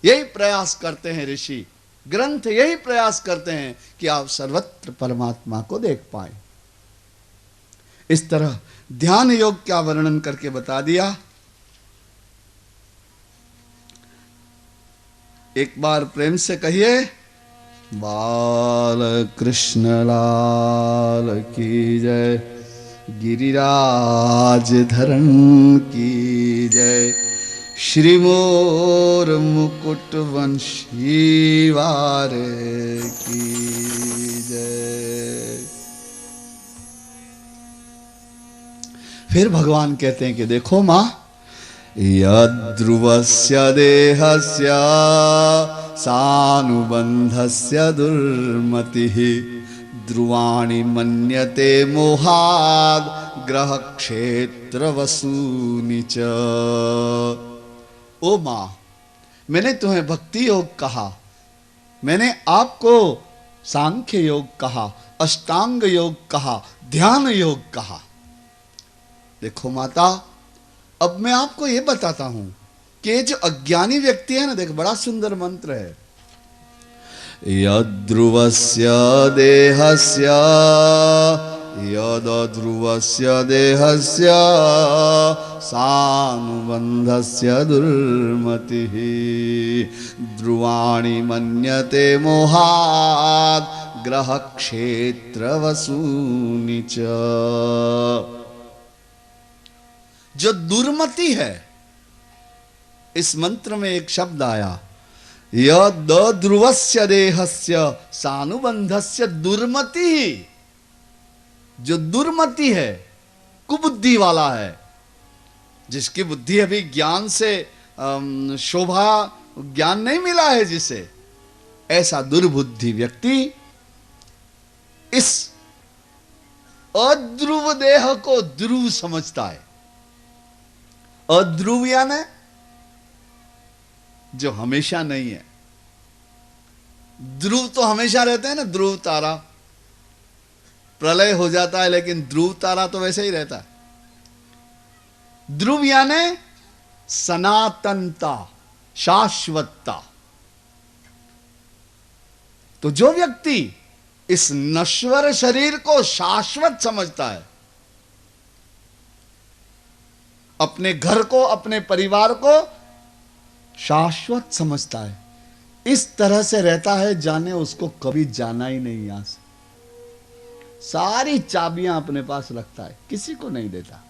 यही प्रयास करते हैं ऋषि, ग्रंथ यही प्रयास करते हैं कि आप सर्वत्र परमात्मा को देख पाए। इस तरह ध्यान योग का वर्णन करके बता दिया। एक बार प्रेम से कहिए, बाल कृष्ण लाल की जय, गिरिराज धरण की जय, श्री मोर मुकुट वंशी वारे की जय। फिर भगवान कहते हैं कि देखो मां, यद्रुवस्य देहस्य सानुबंधस्य दुर्मतिः, ध्रुवाणि मन्यते मोहाद् ग्रह क्षेत्र वसूनि च। ओ मां, मैंने तुम्हें भक्ति योग कहा, मैंने आपको सांख्य योग कहा, अष्टांग योग कहा, ध्यान योग कहा। देखो माता, अब मैं आपको यह बताता हूं कि ये जो अज्ञानी व्यक्ति है ना, देख बड़ा सुंदर मंत्र है। यद्रुवस्य देहस्य, यद्रुवस्य देहस्य सानुबंधस्य दुर्मतिः, ध्रुवाणि मन्यते मोहात् ग्रह क्षेत्र वसूनि च। जो दुर्मति है, इस मंत्र में एक शब्द आया, यद्रुवस्य देहस्य सानुबंधस्य दुर्मति। जो दुर्मति है, कुबुद्धि वाला है, जिसकी बुद्धि अभी ज्ञान से शोभा ज्ञान नहीं मिला है जिसे, ऐसा दुर्बुद्धि व्यक्ति इस अध्रुव देह को ध्रुव समझता है। अध्रुव यानी जो हमेशा नहीं है। ध्रुव तो हमेशा रहते हैं ना, ध्रुव तारा। प्रलय हो जाता है लेकिन ध्रुव तारा तो वैसे ही रहता है। ध्रुव यानी सनातनता, शाश्वतता। तो जो व्यक्ति इस नश्वर शरीर को शाश्वत समझता है, अपने घर को, अपने परिवार को शाश्वत समझता है, इस तरह से रहता है जाने उसको कभी जाना ही नहीं यहां से। सारी चाबियां अपने पास रखता है, किसी को नहीं देता।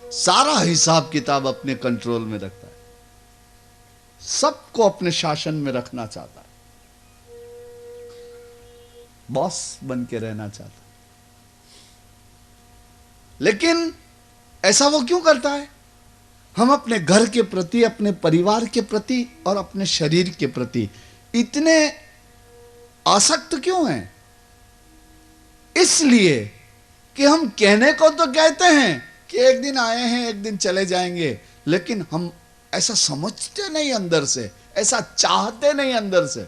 सारा हिसाब किताब अपने कंट्रोल में रखता है, सबको अपने शासन में रखना चाहता है, बॉस बन के रहना चाहता है। लेकिन ऐसा वो क्यों करता है? हम अपने घर के प्रति, अपने परिवार के प्रति और अपने शरीर के प्रति इतने आसक्त क्यों हैं? इसलिए कि हम कहने को तो कहते हैं कि एक दिन आए हैं, एक दिन चले जाएंगे, लेकिन हम ऐसा समझते नहीं अंदर से, ऐसा चाहते नहीं अंदर से।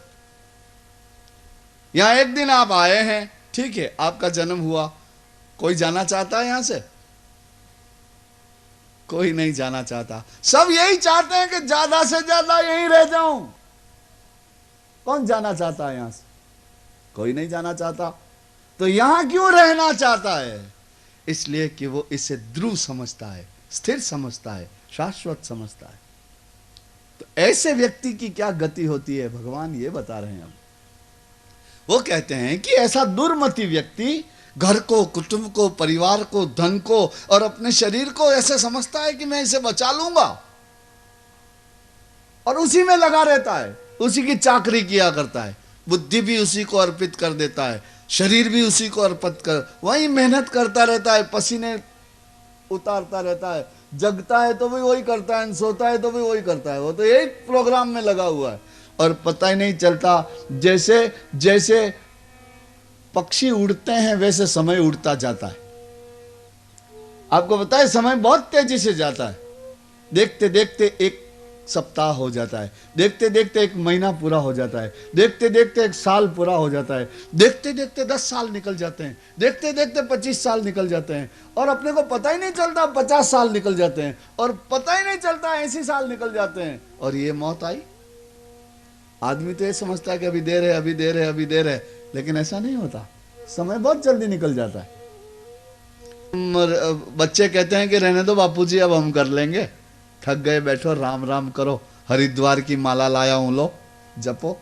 यहां एक दिन आप आए हैं, ठीक है, आपका जन्म हुआ, कोई जाना चाहता है यहां से? कोई नहीं जाना चाहता। सब यही चाहते हैं कि ज्यादा से ज्यादा यहीं रह जाऊं। कौन जाना चाहता है यहां से? कोई नहीं जाना चाहता। तो यहां क्यों रहना चाहता है? इसलिए कि वो इसे ध्रुव समझता है, स्थिर समझता है, शाश्वत समझता है। तो ऐसे व्यक्ति की क्या गति होती है, भगवान ये बता रहे हैं। वो कहते हैं कि ऐसा दुर्मति व्यक्ति घर को, कुटुंब को, परिवार को, धन को और अपने शरीर को ऐसे समझता है कि मैं इसे बचा लूंगा, और उसी में लगा रहता है, उसी की चाकरी किया करता है, बुद्धि भी उसी को अर्पित कर देता है, शरीर भी उसी को अर्पित कर, वही मेहनत करता रहता है, पसीने उतारता रहता है, जगता है तो भी वही करता है, सोता है तो भी वही करता है। वो तो यही प्रोग्राम में लगा हुआ है और पता ही नहीं चलता। जैसे जैसे पक्षी उड़ते हैं वैसे समय उड़ता जाता है। आपको पता है समय बहुत तेजी से जाता है। देखते देखते एक सप्ताह हो जाता है, देखते देखते एक महीना पूरा हो जाता है, देखते देखते एक साल पूरा हो जाता है, देखते देखते 10 साल निकल जाते हैं, देखते देखते 25 साल निकल जाते हैं, और अपने को पता ही नहीं चलता 50 साल निकल जाते हैं, और पता ही नहीं चलता 80 साल निकल जाते हैं, और ये मौत आई। आदमी तो ये समझता है कि अभी देर है, अभी देर है, अभी देर है, लेकिन ऐसा नहीं होता। समय बहुत जल्दी निकल जाता है। बच्चे कहते हैं कि रहने दो बापूजी, अब हम कर लेंगे, थक गए, बैठो, राम राम करो, हरिद्वार की माला लाया हूं, लो जपो।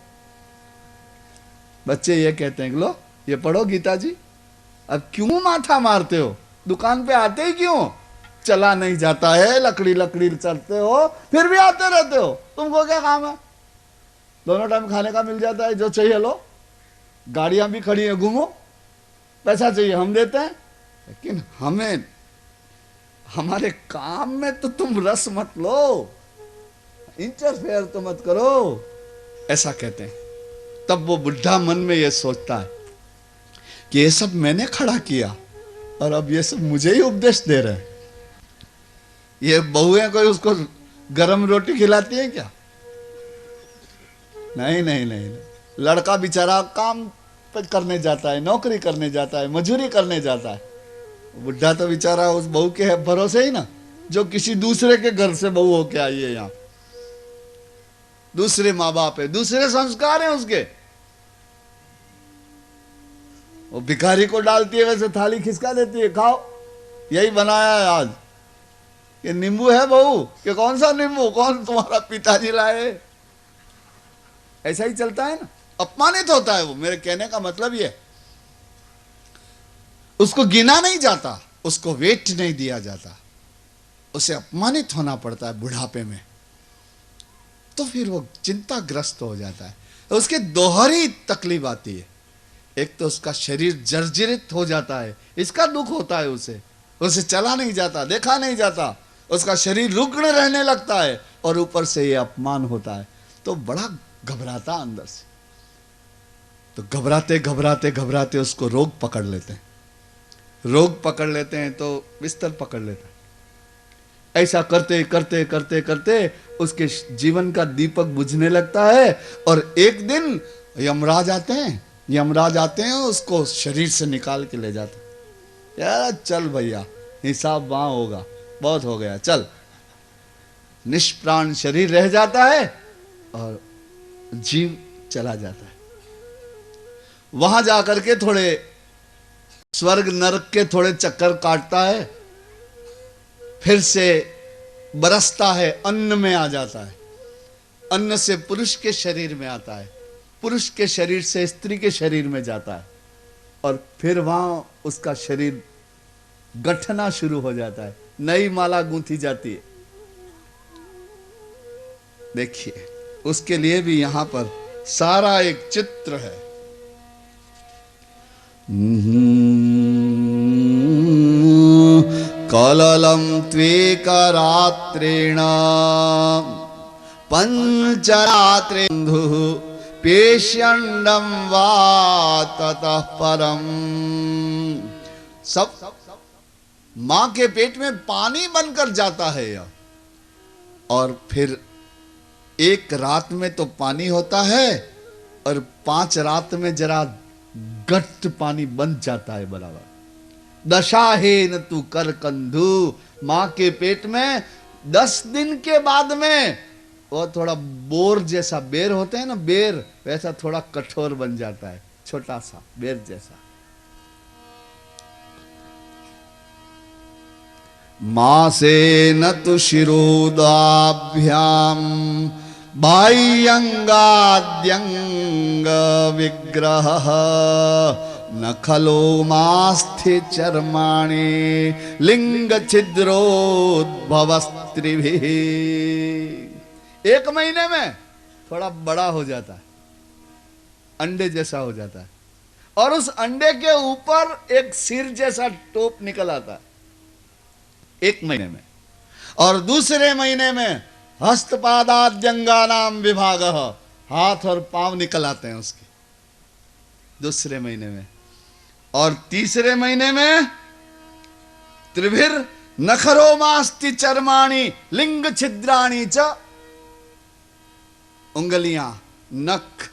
बच्चे ये कहते हैं कि लो ये पढ़ो गीता जी। अब क्यों माथा मारते हो, दुकान पे आते ही क्यों? चला नहीं जाता है, लकड़ी लकड़ी चलते हो, फिर भी आते रहते हो, तुमको क्या काम है? दोनों टाइम खाने का मिल जाता है, जो चाहिए लो, गाड़ियां भी खड़ी है, घूमो, पैसा चाहिए हम देते हैं, लेकिन हमें हमारे काम में तो तुम रस मत लो, इंटरफेयर तो मत करो, ऐसा कहते हैं। तब वो बुढ़ा मन में ये सोचता है कि ये सब मैंने खड़ा किया और अब ये सब मुझे ही उपदेश दे रहे हैं। ये बहुएं कोई उसको गरम रोटी खिलाती है क्या? नहीं नहीं नहीं, नहीं। लड़का बेचारा काम करने जाता है, नौकरी करने जाता है, मजूरी करने जाता है। बुढ़ा तो बेचारा उस बहू के भरोसे ही ना, जो किसी दूसरे के घर से बहू होके आई है, यहाँ दूसरे माँ बाप है, दूसरे संस्कार हैं उसके। वो भिखारी को डालती है वैसे थाली खिसका देती है, खाओ, यही बनाया है आज। ये नींबू है बहू, कि कौन सा नींबू, कौन तुम्हारा पिताजी लाए? ऐसा ही चलता है ना, अपमानित होता है वो। मेरे कहने का मतलब ये, उसको गिना नहीं जाता, उसको वेट नहीं दिया जाता, उसे अपमानित होना पड़ता है बुढ़ापे में, तो फिर वो चिंताग्रस्त हो जाता है। तो उसके दोहरी तकलीफ आती है, एक तो उसका शरीर जर्जरित हो जाता है, इसका दुख होता है उसे, उसे चला नहीं जाता, देखा नहीं जाता, उसका शरीर रुग्ण रहने लगता है, और ऊपर से ये अपमान होता है, तो बड़ा घबराता अंदर से। तो घबराते घबराते घबराते उसको रोग पकड़ लेते हैं, रोग पकड़ लेते हैं तो बिस्तर पकड़ लेता है। ऐसा करते करते करते करते उसके जीवन का दीपक बुझने लगता है, और एक दिन यमराज आते हैं, यमराज आते हैं, उसको शरीर से निकाल के ले जाते हैं। यार चल भैया, हिसाब वहां होगा, बहुत हो गया, चल। निष्प्राण शरीर रह जाता है और जीव चला जाता है। वहां जाकर के थोड़े स्वर्ग नरक के थोड़े चक्कर काटता है, फिर से बरसता है, अन्न में आ जाता है, अन्न से पुरुष के शरीर में आता है, पुरुष के शरीर से स्त्री के शरीर में जाता है, और फिर वहां उसका शरीर गठना शुरू हो जाता है, नई माला गूंथी जाती है। देखिए, उसके लिए भी यहां पर सारा एक चित्र है। कललम त्वेकरात्रेण पंचरात्रेन्दु पेष्यंडम वा ततः परम। सब मां के पेट में पानी बनकर जाता है यह, और फिर एक रात में तो पानी होता है, और 5 रात में जरा गट्ट पानी बन जाता है बराबर। दशाहेन तू कर कंधु, मां के पेट में 10 दिन के बाद में वो थोड़ा बोर जैसा, बेर होते हैं ना बेर, वैसा थोड़ा कठोर बन जाता है, छोटा सा बेर जैसा। मासे न तु शिरोदाभ्याम बाह्यंगाद्यंग विग्रह न खलो मास्थे चर्माणि लिंग छिद्रोद्भवस्त्रिभिः। 1 महीने में थोड़ा बड़ा हो जाता है, अंडे जैसा हो जाता है, और उस अंडे के ऊपर एक सिर जैसा टोप निकल आता है 1 महीने में। और दूसरे महीने में हस्तपादाद्यंगानाम विभाग, हाथ और पांव निकल आते हैं उसके दूसरे महीने में। और तीसरे महीने में त्रिभिर नखरोमास्ति चर्माणि लिंग छिद्राणि च, उंगलियां, नख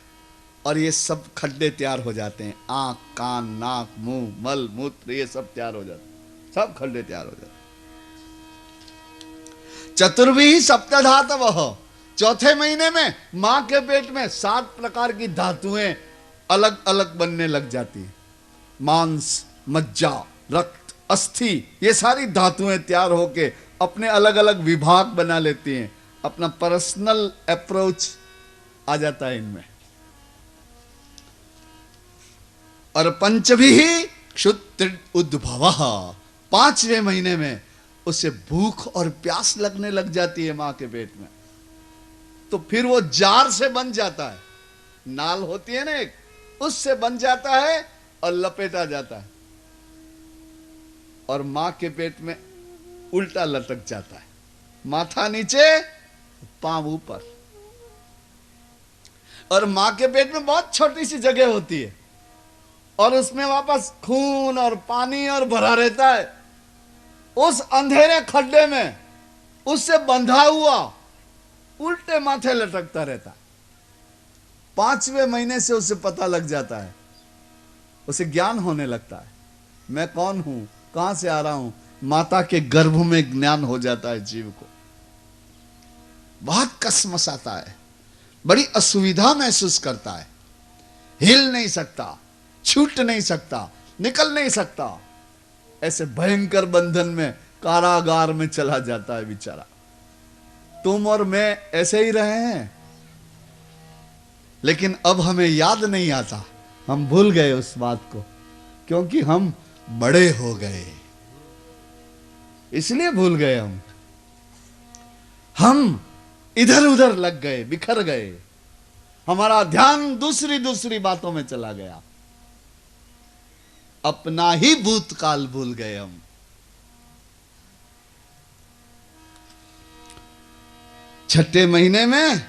और ये सब खड्डे तैयार हो जाते हैं, आंख, कान, नाक, मुंह, मल मूत्र ये सब तैयार हो जाते, सब खड्डे तैयार हो जाते। चतुर्भी सप्तधातवः, चौथे महीने में मां के पेट में 7 प्रकार की धातुएं अलग अलग बनने लग जाती है, मांस, मज्जा, रक्त अस्थि, ये सारी धातुएं तैयार होके अपने अलग अलग विभाग बना लेती हैं। अपना पर्सनल अप्रोच आ जाता है इनमें। और पंचभी क्षुत्र उद्भव, 5वें महीने में उसे भूख और प्यास लगने लग जाती है मां के पेट में। तो फिर वो जार से बन जाता है, नाल होती है ना एक, उससे बन जाता है और लपेटा जाता है और मां के पेट में उल्टा लटक जाता है, माथा नीचे पांव ऊपर। और मां के पेट में बहुत छोटी सी जगह होती है और उसमें वापस खून और पानी और भरा रहता है। उस अंधेरे खड्डे में उससे बंधा हुआ उल्टे माथे लटकता रहता है। 5वें महीने से उसे पता लग जाता है, उसे ज्ञान होने लगता है, मैं कौन हूं, कहां से आ रहा हूं। माता के गर्भ में ज्ञान हो जाता है जीव को। बहुत कसमस आता है, बड़ी असुविधा महसूस करता है, हिल नहीं सकता, छूट नहीं सकता, निकल नहीं सकता। ऐसे भयंकर बंधन में, कारागार में चला जाता है बेचारा। तुम और मैं ऐसे ही रहे हैं, लेकिन अब हमें याद नहीं आता, हम भूल गए उस बात को, क्योंकि हम बड़े हो गए, इसलिए भूल गए। हम इधर उधर लग गए, बिखर गए, हमारा ध्यान दूसरी दूसरी बातों में चला गया, अपना ही भूतकाल भूल गए हम। छठे महीने में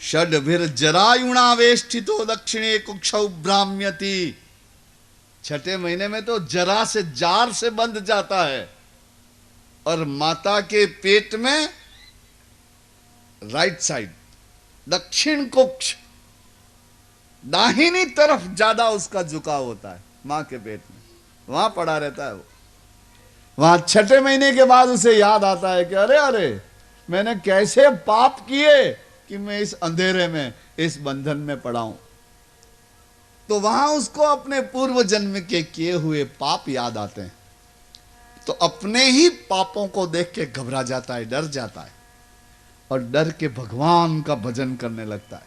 षड्भिर जरायुणावेष्टितो दक्षिणे कुक्षौ भ्राम्यति। छठे महीने में तो जरा से, जार से बंध जाता है और माता के पेट में राइट साइड, दक्षिण कुक्ष, दाहिनी तरफ ज्यादा उसका झुकाव होता है मां के पेट में, वहां पड़ा रहता है वो। वहां छठे महीने के बाद उसे याद आता है कि अरे अरे, मैंने कैसे पाप किए कि मैं इस अंधेरे में, इस बंधन में पड़ा हूं। तो वहां उसको अपने पूर्व जन्म के किए हुए पाप याद आते हैं। तो अपने ही पापों को देख के घबरा जाता है, डर जाता है और डर के भगवान का भजन करने लगता है।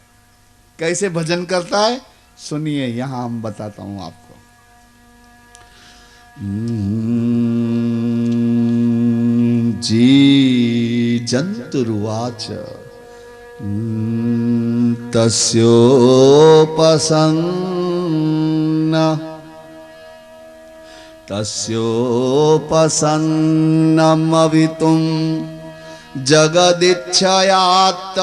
कैसे भजन करता है सुनिए, यहां हम बताता हूं आपको। जी जंतुर्वाच तस्योपसन्नमवितुं जगदिच्छयात्त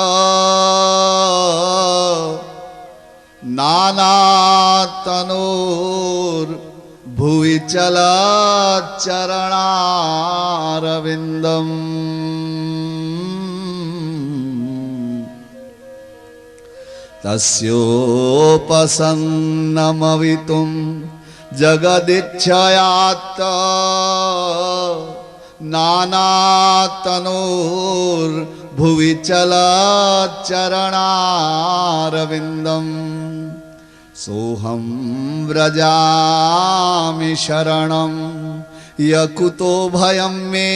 नानातनोर्भुवि चलच्चरणारविन्दम् तस्योपसन्नमवितुं जगदिच्छयात्त नानातनोर्भुवि चलच्चरणारविन्दम् सोऽहं व्रजामि शरणं यकुतो भयं मे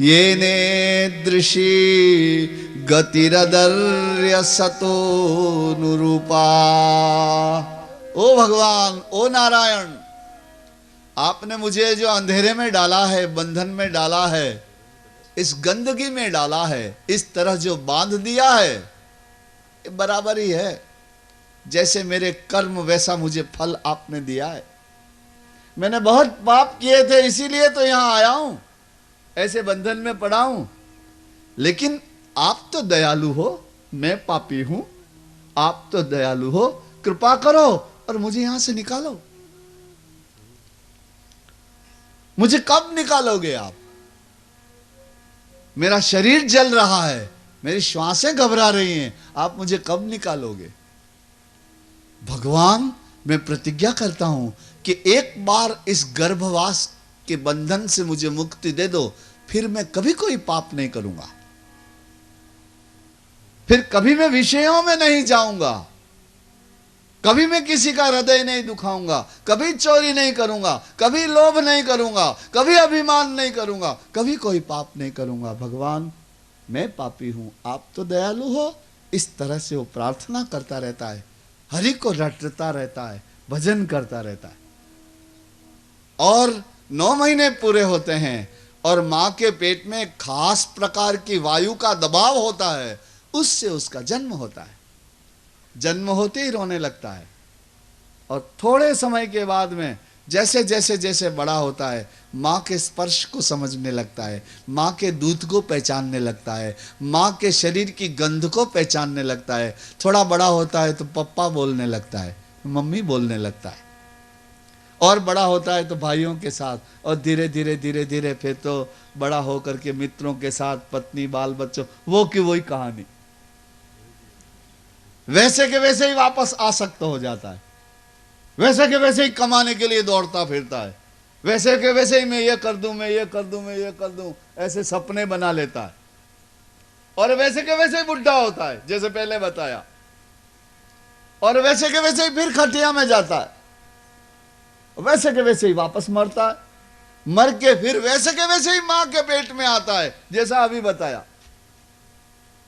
येनेदृशी गतिरदर्यसतो नुरूपा। ओ भगवान, ओ नारायण, आपने मुझे जो अंधेरे में डाला है, बंधन में डाला है, इस गंदगी में डाला है, इस तरह जो बांध दिया है, ये बराबर ही है। जैसे मेरे कर्म वैसा मुझे फल आपने दिया है। मैंने बहुत पाप किए थे, इसीलिए तो यहां आया हूं, ऐसे बंधन में पड़ा हूं। लेकिन आप तो दयालु हो, मैं पापी हूं, आप तो दयालु हो, कृपा करो और मुझे यहां से निकालो। मुझे कब निकालोगे आप? मेरा शरीर जल रहा है, मेरी श्वासें घबरा रही हैं, आप मुझे कब निकालोगे? भगवान, मैं प्रतिज्ञा करता हूं कि एक बार इस गर्भवास के बंधन से मुझे मुक्ति दे दो, फिर मैं कभी कोई पाप नहीं करूंगा, फिर कभी मैं विषयों में नहीं जाऊंगा। कभी मैं किसी का हृदय नहीं दुखाऊंगा, कभी चोरी नहीं करूंगा, कभी लोभ नहीं करूंगा, कभी अभिमान नहीं करूंगा, कभी कोई पाप नहीं करूंगा। भगवान मैं पापी हूं, आप तो दयालु हो। इस तरह से वो प्रार्थना करता रहता है, हरि को रटता रहता है, भजन करता रहता है। और 9 महीने पूरे होते हैं और मां के पेट में खास प्रकार की वायु का दबाव होता है, उससे उसका जन्म होता है। जन्म होते ही रोने लगता है और थोड़े समय के बाद में जैसे जैसे जैसे बड़ा होता है, माँ के स्पर्श को समझने लगता है, माँ के दूध को पहचानने लगता है, माँ के शरीर की गंध को पहचानने लगता है। थोड़ा बड़ा होता है तो पप्पा बोलने लगता है, मम्मी बोलने लगता है। और बड़ा होता है तो भाइयों के साथ, और धीरे धीरे धीरे धीरे फिर तो बड़ा होकर के मित्रों के साथ, पत्नी बाल बच्चों, वो की वही कहानी। वैसे के वैसे ही वापस आसक्त हो जाता है, वैसे के वैसे ही कमाने के लिए दौड़ता फिरता है, वैसे के वैसे ही मैं ये कर दूं, मैं ये कर दूं, मैं ये कर दूं, ऐसे सपने बना लेता है। और वैसे के वैसे ही बुढ़ा होता है जैसे पहले बताया, और वैसे के वैसे ही फिर खटिया में जाता है, वैसे के वैसे ही वापस मरता है, मर के फिर वैसे के वैसे ही मां के पेट में आता है जैसा अभी बताया।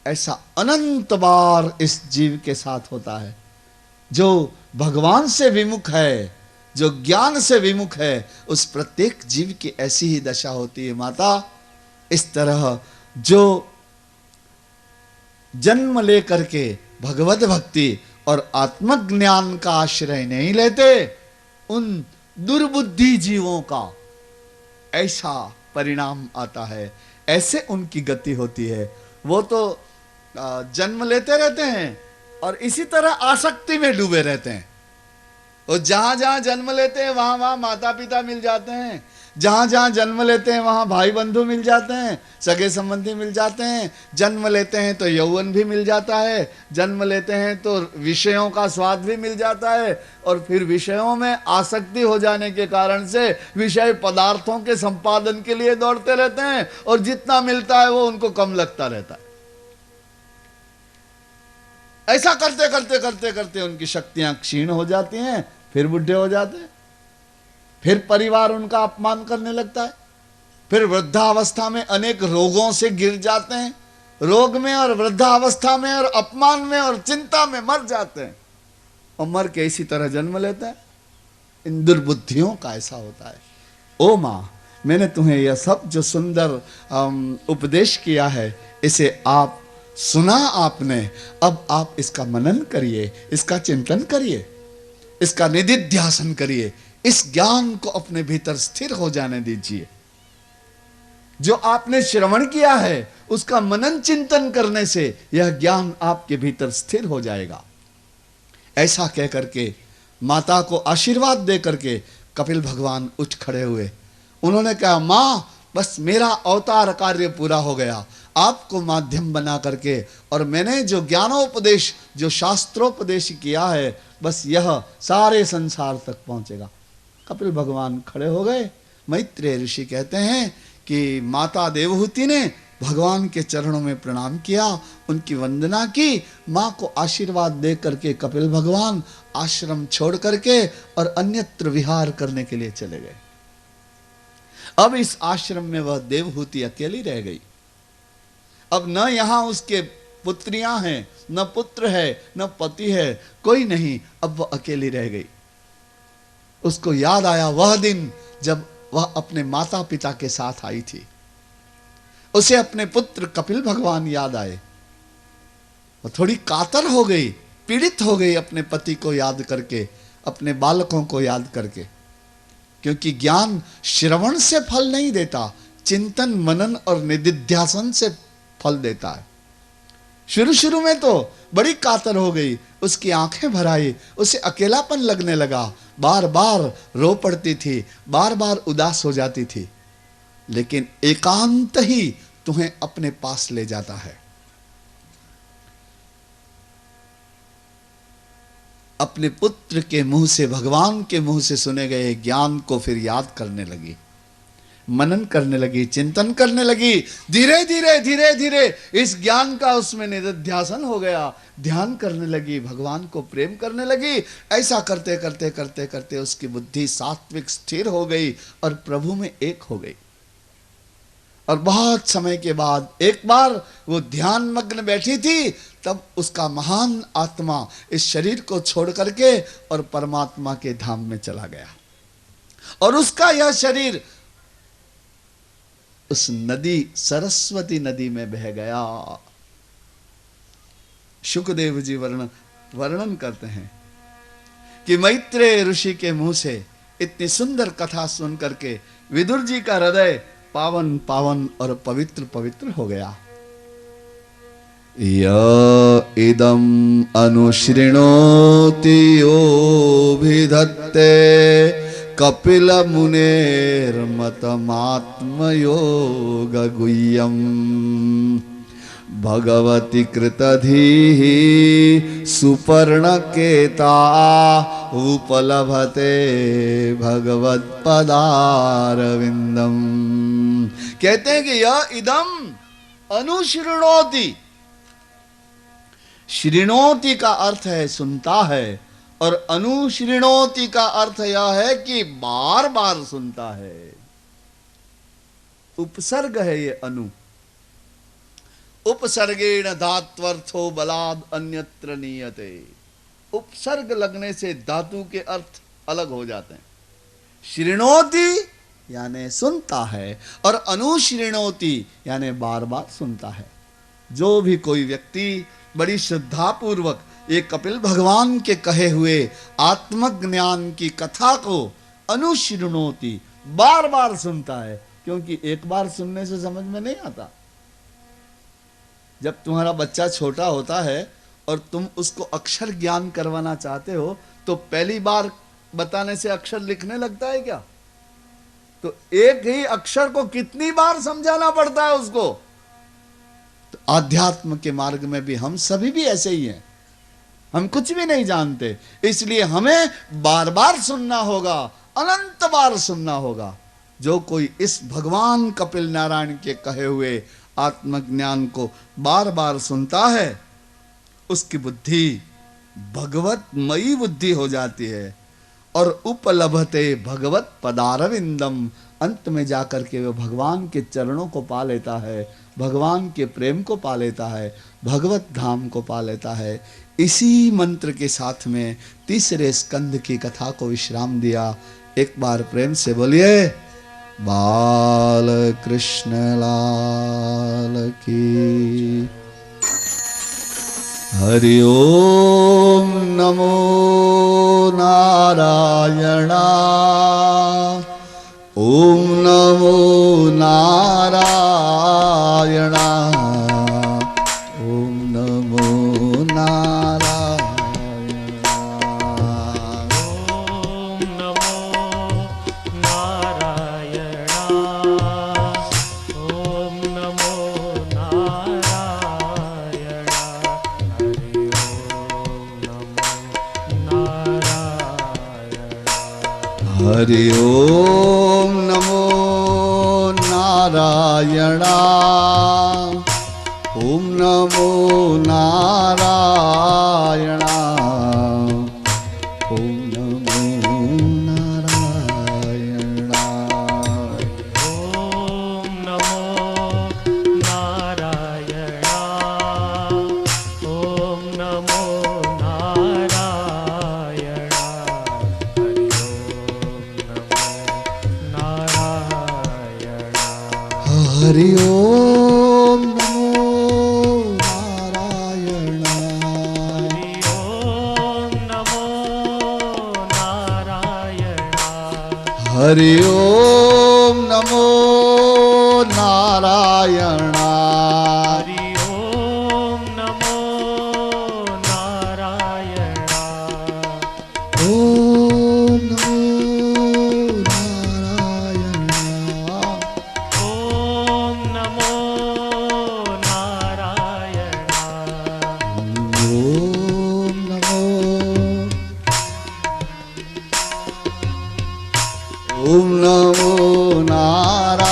ऐसा अनंत बार इस जीव के साथ होता है। जो भगवान से विमुख है, जो ज्ञान से विमुख है, उस प्रत्येक जीव की ऐसी ही दशा होती है माता। इस तरह जो जन्म लेकर के भगवत भक्ति और आत्मज्ञान का आश्रय नहीं लेते, उन दुर्बुद्धि जीवों का ऐसा परिणाम आता है, ऐसे उनकी गति होती है। वो तो जन्म लेते रहते हैं और इसी तरह आसक्ति में डूबे रहते हैं। और जहां जहां जन्म लेते हैं वहां वहां माता पिता मिल जाते हैं, जहां जहां जन्म लेते हैं वहां भाई बंधु मिल जाते हैं, सगे संबंधी मिल जाते हैं। जन्म लेते हैं तो यौवन भी मिल जाता है, जन्म लेते हैं तो विषयों का स्वाद भी मिल जाता है, और फिर विषयों में आसक्ति हो जाने के कारण से विषय पदार्थों के संपादन के लिए दौड़ते रहते हैं, और जितना मिलता है वो उनको कम लगता रहता है। ऐसा करते करते करते करते उनकी शक्तियां क्षीण हो जाती हैं, फिर बुढ़े हो जाते हैं, फिर परिवार उनका अपमान करने लगता है, फिर वृद्धावस्था में अनेक रोगों से गिर जाते हैं, रोग में और वृद्धावस्था में और अपमान में और चिंता में मर जाते हैं, और मर के इसी तरह जन्म लेते हैं। इन दुर्बुद्धियों का ऐसा होता है। ओ माँ, मैंने तुम्हें यह सब जो सुंदर उपदेश किया है, इसे आप सुना आपने, अब आप इसका मनन करिए, इसका चिंतन करिए, इसका निधिध्यासन करिए, इस ज्ञान को अपने भीतर स्थिर हो जाने दीजिए। जो आपने श्रवण किया है उसका मनन चिंतन करने से यह ज्ञान आपके भीतर स्थिर हो जाएगा। ऐसा कह करके माता को आशीर्वाद दे करके कपिल भगवान उठ खड़े हुए। उन्होंने कहा, माँ बस मेरा अवतार कार्य पूरा हो गया, आपको माध्यम बना करके, और मैंने जो ज्ञानोपदेश, जो शास्त्रोपदेश किया है, बस यह सारे संसार तक पहुंचेगा। कपिल भगवान खड़े हो गए। मैत्रेय ऋषि कहते हैं कि माता देवहूति ने भगवान के चरणों में प्रणाम किया, उनकी वंदना की, माँ को आशीर्वाद दे करके कपिल भगवान आश्रम छोड़ करके और अन्यत्र विहार करने के लिए चले गए। अब इस आश्रम में वह देवहूति अकेली रह गई। अब न यहां उसके पुत्रियां हैं, न पुत्र है, न पति है, कोई नहीं। अब वह अकेली रह गई। उसको याद आया वह दिन जब वह अपने माता पिता के साथ आई थी। उसे अपने पुत्र कपिल भगवान याद आए। वह थोड़ी कातर हो गई, पीड़ित हो गई अपने पति को याद करके, अपने बालकों को याद करके। क्योंकि ज्ञान श्रवण से फल नहीं देता, चिंतन मनन और निधिध्यासन से फल देता है। शुरू शुरू में तो बड़ी कातर हो गई, उसकी आंखें भर आई, उसे अकेलापन लगने लगा, बार बार रो पड़ती थी, बार बार उदास हो जाती थी। लेकिन एकांत ही तुम्हें अपने पास ले जाता है। अपने पुत्र के मुंह से, भगवान के मुंह से सुने गए ज्ञान को फिर याद करने लगी। मनन करने लगी, चिंतन करने लगी। धीरे धीरे धीरे धीरे इस ज्ञान का उसमें निधिध्यासन हो गया। ध्यान करने लगी, भगवान को प्रेम करने लगी। ऐसा करते करते करते करते उसकी बुद्धि सात्विक स्थिर हो गई और प्रभु में एक हो गई। और बहुत समय के बाद एक बार वो ध्यान मग्न बैठी थी, तब उसका महान आत्मा इस शरीर को छोड़ करके और परमात्मा के धाम में चला गया। और उसका यह शरीर उस नदी, सरस्वती नदी में बह गया। शुकदेव जी वर्णन करते हैं कि मैत्रेय ऋषि के मुंह से इतनी सुंदर कथा सुन करके विदुर जी का हृदय पावन पावन और पवित्र पवित्र हो गया। य इदं अनुशृणोति योऽभिधत्ते कपिल मुनेर्मतमात्मयोगगुह्यम् भगवती कृतधीः सुपर्णकेता उपलभते भगवत्पदारविंदम। कहते हैं कि यह इदम अनुशृणोति। श्रृणोति का अर्थ है सुनता है, और अनुशृणोति का अर्थ यह है कि बार बार सुनता है। उपसर्ग है ये अनु। उपसर्गेण धात्वर्थो बलाद अन्यत्र नीयते। उपसर्ग लगने से धातु के अर्थ अलग हो जाते हैं। श्रृणोति यानी सुनता है, और अनुशृणोति यानी बार बार सुनता है। जो भी कोई व्यक्ति बड़ी श्रद्धा पूर्वक ये कपिल भगवान के कहे हुए आत्मज्ञान की कथा को अनुशृणोति बार बार सुनता है, क्योंकि एक बार सुनने से समझ में नहीं आता। जब तुम्हारा बच्चा छोटा होता है और तुम उसको अक्षर ज्ञान करवाना चाहते हो, तो पहली बार बताने से अक्षर लिखने लगता है क्या? तो एक ही अक्षर को कितनी बार समझाना पड़ता है उसको। तो आध्यात्म के मार्ग में भी हम सभी भी ऐसे ही हैं। हम कुछ भी नहीं जानते, इसलिए हमें बार बार सुनना होगा, अनंत बार सुनना होगा। जो कोई इस भगवान कपिल नारायण के कहे हुए आत्मज्ञान को बार बार सुनता है, उसकी बुद्धि भगवतमयी बुद्धि हो जाती है, और उपलभते भगवत पदारविंदम। अंत में जाकर के वह भगवान के चरणों को पा लेता है, भगवान के प्रेम को पा लेता है, भगवत धाम को पा लेता है। इसी मंत्र के साथ में तीसरे स्कंद की कथा को विश्राम दिया। एक बार प्रेम से बोलिए बाल कृष्ण लाल की। हरि ओम नमो नारायणा, ओम नमो नारायणा, ओम नमो नारायणा। ओम नमो नारायणा, ओम नमो नारायणा। हरि ओम नमो नारायणा। हरि ओम नमो नारायणा, ओम नमो नारायणा, ओम नमो नारायणा। ओम नमो नारायणा, हरि ओम नमो नारायणा। हरि ओम नमो नारायणा। हरि ओम नमो नारायणा। ओम नमो नारायणा। ओम नमो नारायणा। ओम नमो, ओम नमो नारायणा।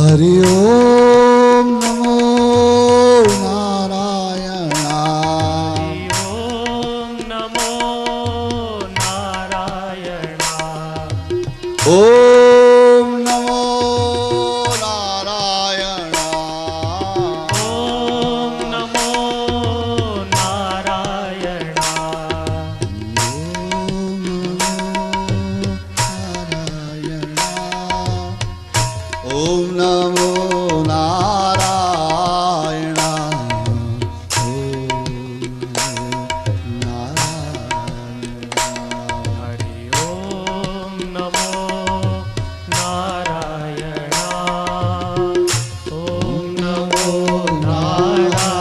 हरि ओम नमो नारायणा ओम नमो नारायणा ओम नमो नारायणा ओम नमो नारायणा ओम नमो नारायणा हरि ओम नमो नारायणा ओम नमो नारायणा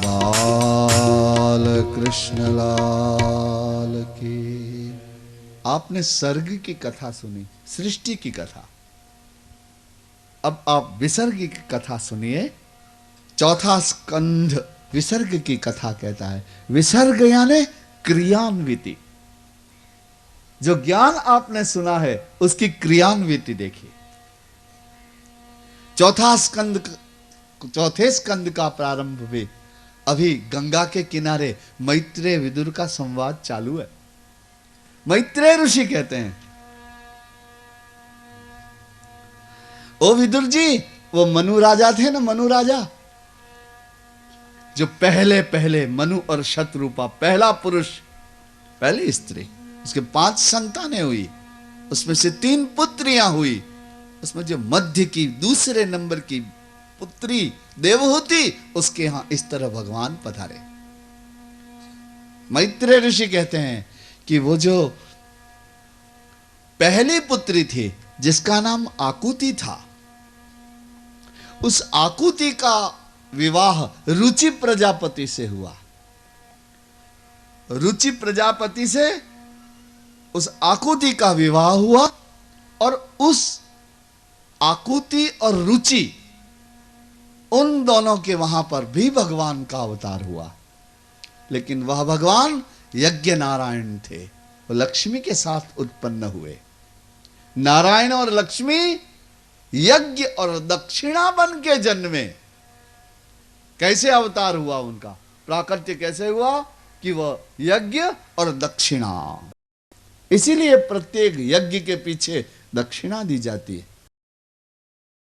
बाल कृष्ण लाल की। आपने सर्ग की कथा सुनी, सृष्टि की कथा। अब आप विसर्ग की कथा सुनिए। चौथा स्कंध विसर्ग की कथा कहता है। विसर्ग यानी क्रियान्विति। जो ज्ञान आपने सुना है उसकी क्रियान्विति देखिए। चौथे स्कंद का प्रारंभ भी अभी गंगा के किनारे मैत्रेय विदुर का संवाद चालू है। मैत्रेय ऋषि कहते हैं, ओ विदुर जी, वो मनु राजा थे ना, मनु राजा, जो पहले पहले मनु और शतरूपा, पहला पुरुष, पहली स्त्री, उसके 5 संतानें हुई, उसमें से 3 पुत्रियां हुई। उसमें जो मध्य की दूसरे नंबर की पुत्री देवहूति, उसके यहां इस तरह भगवान पधारे। मैत्रेय ऋषि कहते हैं कि वो जो पहली पुत्री थी जिसका नाम आकुति था, उस आकुति का विवाह रुचि प्रजापति से हुआ। रुचि प्रजापति से उस आकुति का विवाह हुआ और उस आकुति और रुचि, उन दोनों के वहां पर भी भगवान का अवतार हुआ। लेकिन वह भगवान यज्ञ नारायण थे, वो लक्ष्मी के साथ उत्पन्न हुए। नारायण और लक्ष्मी यज्ञ और दक्षिणा बन के जन्मे। कैसे अवतार हुआ उनका, प्राकट्य कैसे हुआ कि वह यज्ञ और दक्षिणा। इसीलिए प्रत्येक यज्ञ के पीछे दक्षिणा दी जाती है।